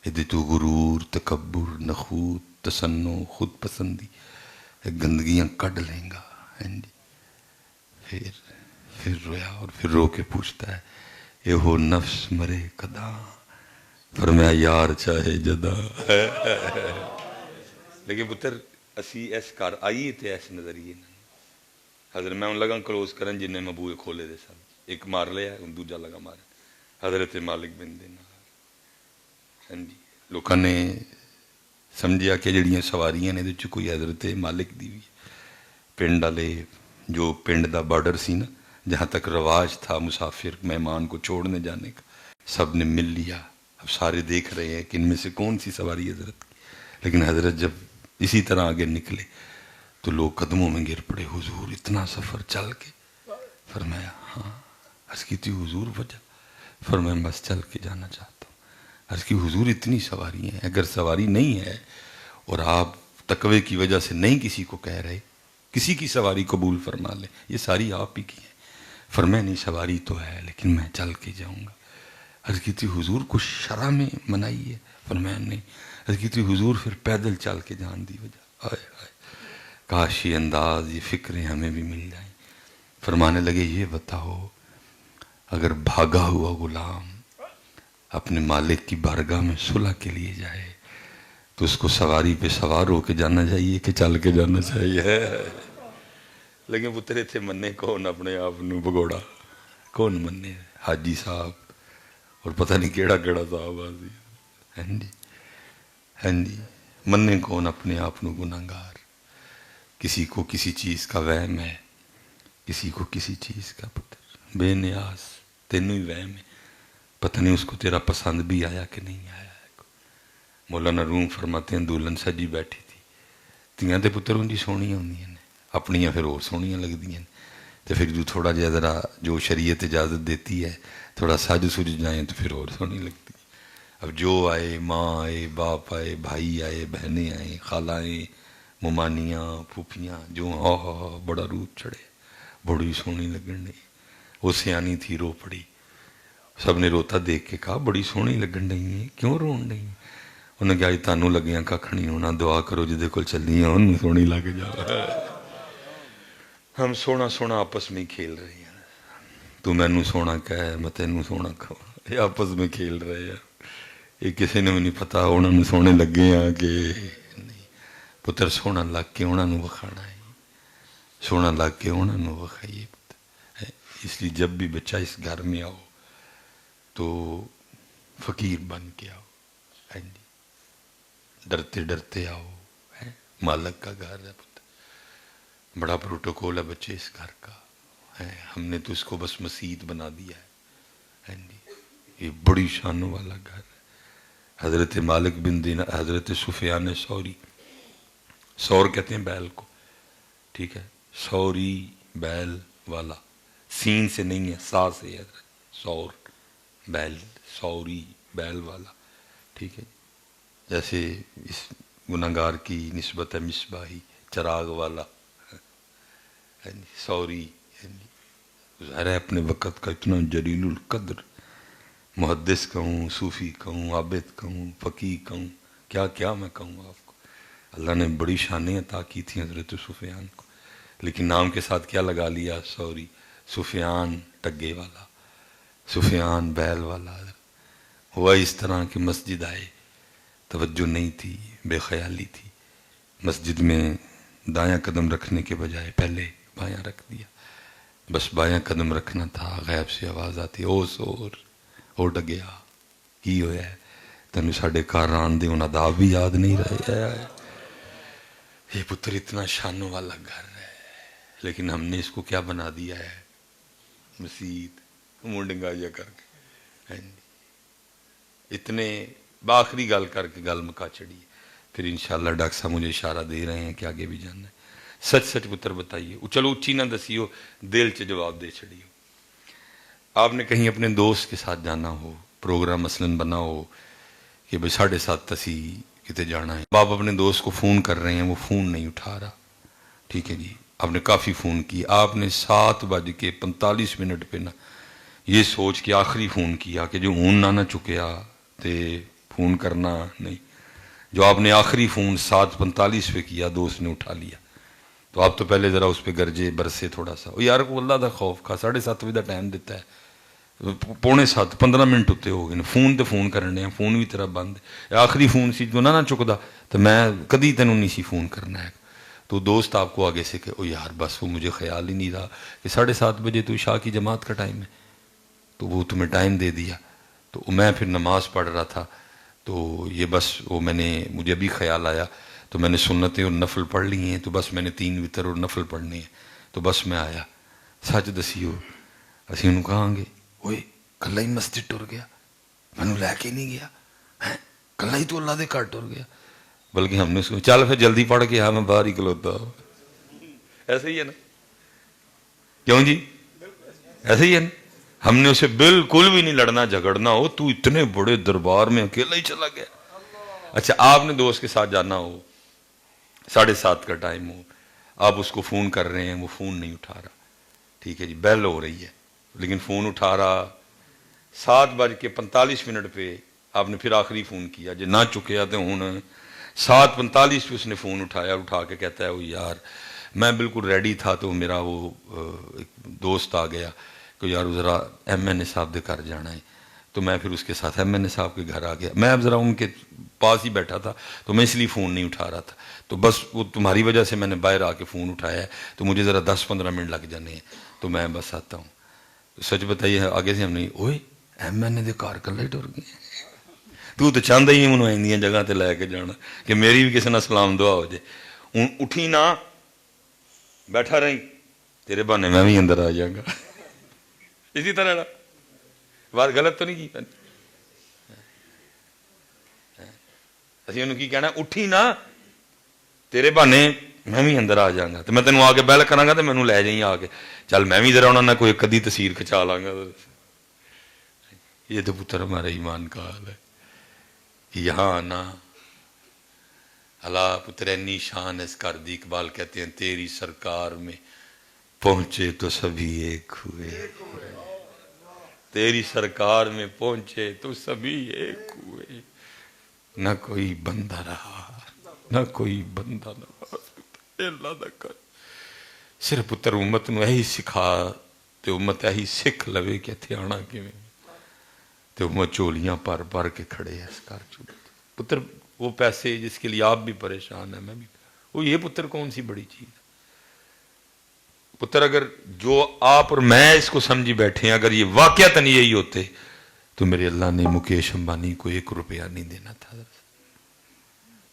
Speaker 2: یہ تو غرور، تکبر، نخوت، تسنع، خود پسندی گندگیاں کڈ لیں گا. پھر رویا اور پھر رو کے پوچھتا ہے اے ہو نفس مرے کدا، فرمایا یار چاہے جدا. لیکن پتر اسی اس کار آئیے تے ایس نظریے حضرت میں ان لگا کلوز کرن جن نے مبوئے کھولے دے سب، ایک مار لیا دوجا لگا مارن. حضرت مالک بن دینا لوکاں نے سمجھیا کہ جڑیاں سواریاں نے دے کوئی حضرت مالک دی بھی. پنڈ والے جو پنڈ دا بارڈر سی نا، جہاں تک رواج تھا مسافر مہمان کو چھوڑنے جانے کا، سب نے مل لیا. اب سارے دیکھ رہے ہیں کہ ان میں سے کون سی سواری حضرت کی. لیکن حضرت جب اسی طرح آگے نکلے تو لوگ قدموں میں گر پڑے. حضور اتنا سفر چل کے؟ فرمایا ہاں. عرض کی تھی حضور وجہ؟ فرمایا بس چل کے جانا چاہتا ہوں. عرض کی حضور اتنی سواری ہیں، اگر سواری نہیں ہے اور آپ تقوی کی وجہ سے نہیں کسی کو کہہ رہے، کسی کی سواری قبول فرما لیں، یہ ساری آپ ہی کی ہیں. فرمایا نہیں سواری تو ہے لیکن میں چل کے جاؤں گا. عرض کی تھی حضور کچھ شرع میں منائی ہے؟ فرمایا نہیں. عرض کی تھی حضور پھر پیدل چل کے جان دی وجہ؟ آئے آئے کاش یہ انداز، یہ فکریں ہمیں بھی مل جائیں. فرمانے لگے یہ بتاؤ اگر بھاگا ہوا غلام اپنے مالک کی بارگاہ میں صلح کے لیے جائے تو اس کو سواری پہ سوار ہو کے جانا چاہیے کہ چل کے جانا چاہیے؟ لیکن پترے تھے مننے کون اپنے آپ نو بگوڑا؟ کون مننے؟ حاجی صاحب اور پتہ نہیں کیڑا کیڑا صاحب آزی. ہاں جی مننے کون اپنے آپ نو گناہگار؟ کسی کو کسی چیز کا وہم ہے، کسی کو کسی چیز کا. پتر بے نیاز تینوں ہی وہم ہے، پتہ نہیں اس کو تیرا پسند بھی آیا کہ نہیں آیا. مولانا روم فرماتے ہیں دولن سجی بیٹھی تھی، تیاں تے پتر ان جی سونیاں ہوندیاں نے، اپنیاں پھر اور سونیاں لگدیاں نے. تو پھر جو تھوڑا جہا ذرا جو شریعت اجازت دیتی ہے تھوڑا سج سج جائیں تو پھر اور سونی لگتی. اب جو آئے، ماں آئے، باپ آئے، بھائی آئے، بہنیں آئیں، خالائیں، ممانیاں، پھوپھیاں، جو ہاں بڑا روپ چڑھے، بڑی سونی لگن ڈئی. وہ سیانی تھی رو پڑی. سب نے روتا دیکھ کے کہا بڑی سونی لگن ڈئی ہیں، کیوں رون ڈئی ہیں؟ انہیں کہا تانوں لگیاں کھ نہیں ہونا، دعا کرو جدے کول چلی ہیں انہوں سونی لگ جا. ہم سونا سونا آپس میں کھیل رہے ہیں، تو مینوں سونا کہے میں تینوں سونا کہاں، یہ آپس میں کھیل رہے ہیں. یہ کسی نے بھی نہیں پتا انہوں نے سونے لگے ہیں کہ نہیں. پتر سونا لگ کے انہوں نے وکھانا ہے، سونا لگ کے انہوں نے وکھائیے. اس لیے جب بھی بچہ اس گھر میں آؤ تو فقیر بن کے آؤ، ڈرتے ڈرتے آؤ. مالک کا گھر ہے پتر، بڑا پروٹوکول ہے بچے اس گھر کا. ہم نے تو اس کو بس مسجد بنا دیا ہے. یہ بڑی شانوں والا گھر ہے. حضرت مالک بن دینا، حضرت سفیان ثوری، سور کہتے ہیں بیل کو، ٹھیک ہے، سوری بیل والا، سین سے نہیں ہے سا سے ہے. سور بیل، سوری بیل والا، ٹھیک ہے. جیسے اس گناہگار کی نسبت ہے مصباحی، چراغ والا. سوری ظاہر ہے اپنے وقت کا اتنا جلیل القدر، محدث کہوں، صوفی کہوں، عابد کہوں، فقیہ کہوں، کیا کیا میں کہوں آپ کو. اللہ نے بڑی شانیں عطا کی تھیں حضرت سفیان کو، لیکن نام کے ساتھ کیا لگا لیا؟ سوری. سفیان ٹگے والا، سفیان بیل والا. ہوا اس طرح کہ مسجد آئے، توجہ نہیں تھی، بے خیالی تھی. مسجد میں دایاں قدم رکھنے کے بجائے پہلے بایاں رکھ دیا. بس بایاں قدم رکھنا تھا، غیب سے آواز آتی او سور او ڈگیا کی ہویا ہے، تینوں ساڈے گھر آن دے ان آداب بھی یاد نہیں رہے. یہ پتر اتنا شانوں والا گھر ہے، لیکن ہم نے اس کو کیا بنا دیا ہے؟ مسجد. منہ ڈنگایا کر کے اتنے بآخری گل کر کے گل مکا چڑی. پھر انشاءاللہ ڈاکٹر صاحب مجھے اشارہ دے رہے ہیں کہ آگے بھی جانا ہے. سچ سچ پتر بتائیے، چلو اچھی نہ دسیو، دل چ جواب دے چڑیو. آپ نے کہیں اپنے دوست کے ساتھ جانا ہو، پروگرام مثلاً بنا ہو کہ بھائی 7:30 اسی کتے جانا ہے. آپ اپنے دوست کو فون کر رہے ہیں, وہ فون نہیں اٹھا رہا, ٹھیک ہے جی, آپ نے کافی فون کی, آپ نے 7:45 پہ نا یہ سوچ کے آخری فون کیا کہ جو ہون نہ چکیا تے فون کرنا نہیں, جو آپ نے آخری فون 7:45 پہ کیا دوست نے اٹھا لیا, تو آپ تو پہلے ذرا اس پہ گرجے برسے تھوڑا سا, یار کو اللہ دا خوف کھا, 7:30 بجے دا ٹائم دیتا ہے, 6:45 15 منٹ اتنے ہو گئے, فون تے فون کرنے ہیں, فون بھی تیرا بند ہے, آخری فون سی جو نہ چکدا تو میں کدی تینوں نہیں سی فون کرنا ہے. تو دوست آپ کو آگے سے کہ او یار بس وہ مجھے خیال ہی نہیں رہا کہ 7:30 بجے تو عشاء کی جماعت کا ٹائم ہے, تو وہ تمہیں ٹائم دے دیا. تو میں پھر نماز پڑھ رہا تھا, تو یہ بس وہ مجھے ابھی خیال آیا, تو میں نے سنتیں اور نفل پڑھ لی ہیں, تو بس میں نے 3 وتر اور نفل پڑھنے ہیں, تو بس میں آیا. سچ دسیو اسی انہوں کہاں گے, اوئے کلا ہی مسجد ٹر گیا, مینوں لے کے نہیں گیا, کلا ہی تو اللہ دے گھر ٹر گیا, بلکہ ہم نے اس کو چل پھر جلدی پڑھ کے میں باہر ہی کھلوتا ہوں. ایسے ہی ہے نا, کیوں جی, ایسے ہی ہے نا. ہم نے اسے بالکل بھی نہیں لڑنا جھگڑنا ہو, تو اتنے بڑے دربار میں اکیلا ہی چلا گیا. اچھا آپ نے دوست کے ساتھ جانا ہو, 7:30 کا ٹائم ہو, آپ اس کو فون کر رہے ہیں, وہ فون نہیں اٹھا رہا, ٹھیک ہے جی, بیل ہو رہی ہے لیکن فون اٹھا رہا. 7:45 پہ آپ نے پھر آخری فون کیا, جو نہ چکیا تو ہوں 7:45 پہ اس نے فون اٹھایا, اٹھا کے کہتا ہے وہ یار میں بالکل ریڈی تھا, تو میرا وہ ایک دوست آ گیا کہ یار ذرا MNA صاحب دے گھر جانا ہے, تو میں پھر اس کے ساتھ MNA صاحب کے گھر آ گیا. میں اب ذرا ان کے پاس ہی بیٹھا تھا, تو میں اس لیے فون نہیں اٹھا رہا تھا, تو بس وہ تمہاری وجہ سے میں نے باہر آ کے فون اٹھایا ہے, تو مجھے ذرا 10-15 منٹ لگ جانے ہیں, تو میں بس آتا ہوں. سچ بتائیے آگے سے ہم نہیں, اوئے MNA دے گھر کلے ٹر گئے, تو چاہتا ہی منو ایندیاں جگہ تے لے کے جانا کہ میری بھی کسی نہ سلام دعا ہو جائے. ہوں اٹھی نہ بیٹھا رہی, تیرے بہانے میں بھی اندر آ جاؤں گا. اسی طرح بات غلط تو نہیں کی, اسی انہوں کی کہنا اٹھی نہ تیرے بہانے میں بھی اندر آ جاؤں گا, تو میں تینوں آ کے بیل کراں گا تو مینوں لے جائیں آ کے, چل میں بھی ذرا انہوں نے کوئی کدی تصویر کھچا لاں گا. یہ تو پتر ہمارا ایمان کا حال ہے. یہاں آنا اللہ پتر انی شان اس کر دی, اقبال کہتے ہیں تیری سرکار میں پہنچے تو سبھی ایک ہوئے, تیری سرکار میں پہنچے تو سبھی ایک ہوئے, نہ کوئی بندہ رہا نہ کوئی بندہ نہ اللہ دا کر. صرف پتر امت نو یہی سکھا تے امت یہی سکھ لوے کہ اتنے آنا کیویں, تے امت چولیاں پر پر کے کھڑے ہیں اس گھر چ. پتر وہ پیسے جس کے لیے آپ بھی پریشان ہیں, میں بھی, وہ یہ پتر کون سی بڑی چیز ہے پتر. اگر جو آپ اور میں اس کو سمجھی بیٹھے ہیں, اگر یہ واقعتاً یہی ہوتے تو میرے اللہ نے مکیش امبانی کو 1 روپیہ نہیں دینا تھا.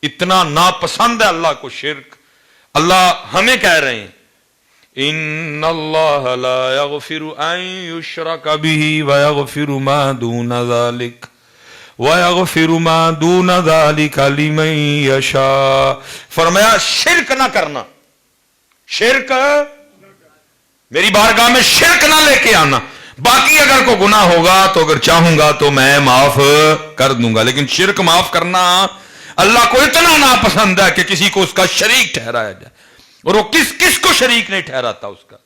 Speaker 2: اتنا ناپسند ہے اللہ کو شرک. اللہ ہمیں کہہ رہے ہیں ان اللہ لا یغفر ان یشرک به ویغفر ما دون ذلک وَيَغْفِرُ مَا دُونَ ذَلِكَ لِمَن يَشَاءُ. فرمایا شرک نہ کرنا, شرک میری بارگاہ میں شرک نہ لے کے آنا. باقی اگر کوئی گناہ ہوگا تو اگر چاہوں گا تو میں معاف کر دوں گا, لیکن شرک معاف کرنا اللہ کو اتنا ناپسند ہے کہ کسی کو اس کا شریک ٹھہرایا جائے, اور وہ کس کو شریک نہیں ٹھہراتا اس کا.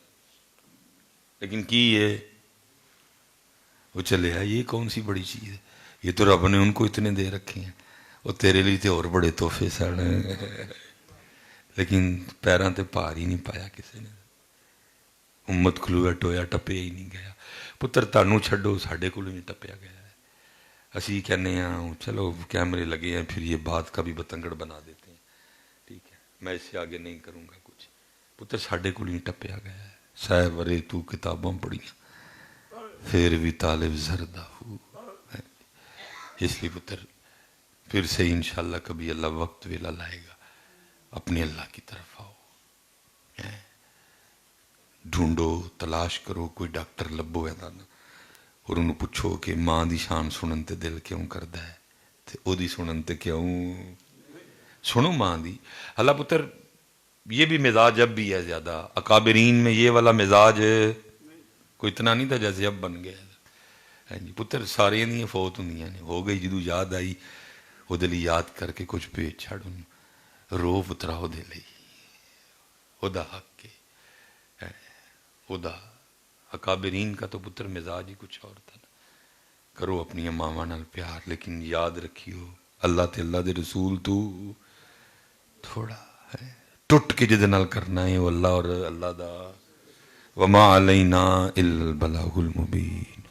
Speaker 2: لیکن کی یہ وہ چلے آئے, یہ کون سی بڑی چیز ہے, یہ تو رب نے ان کو اتنے دے رکھے ہیں, وہ تیرے لیے تو اور بڑے تحفے سن, لیکن پیراں تے پار ہی نہیں پایا کسی نے. امت کھلویا ٹویا ٹپیا ہی نہیں گیا. پتر تانوں چھڈو ساڈے کولوں نہیں ٹپیا گیا ہے. اسی کہنے ہیں چلو کیمرے لگے ہیں, پھر یہ بات کا بھی بتنگڑ بنا دیتے ہیں, ٹھیک ہے میں اس سے آگے نہیں کروں گا کچھ. پتر ساڈے کولوں نہیں ٹپیا گیا ہے. سہ ورے تو کتاباں پڑھیاں پھر بھی طالب زردہ ہو. اس لیے پتر پھر سے انشاءاللہ کبھی اللہ وقت ویلا لائے گا, اپنے اللہ کی طرف آؤ, ڈھونڈو تلاش کرو, کوئی ڈاکٹر لبو ہے نا, اور انہوں پوچھو کہ ماں دی شان سنن تے دل کیوں کردا ہے, تے او دی سنن تے کیوں سنو ماں دی. اللہ پتر یہ بھی مزاج اب بھی ہے زیادہ, اکابرین میں یہ والا مزاج کوئی اتنا نہیں تھا جیسے اب بن گیا. جی پتر سارے نہیں فوت ہوں نے, ہو گئی جدو یاد آئی وہ دلی یاد کر کے کچھ پہ چھڑن رو اتراؤ دے لئی خدا حق کے خدا اکابرین کا تو پتر مزاج ہی کچھ اور تھا نا. کرو اپنی ماواں نال پیار لیکن یاد رکھیو اللہ تے اللہ دے رسول تو تھوڑا ہے ٹوٹ کے جدے نال کرنا ہے وہ اللہ اور اللہ دا وما علینا الا البلاغ المبین.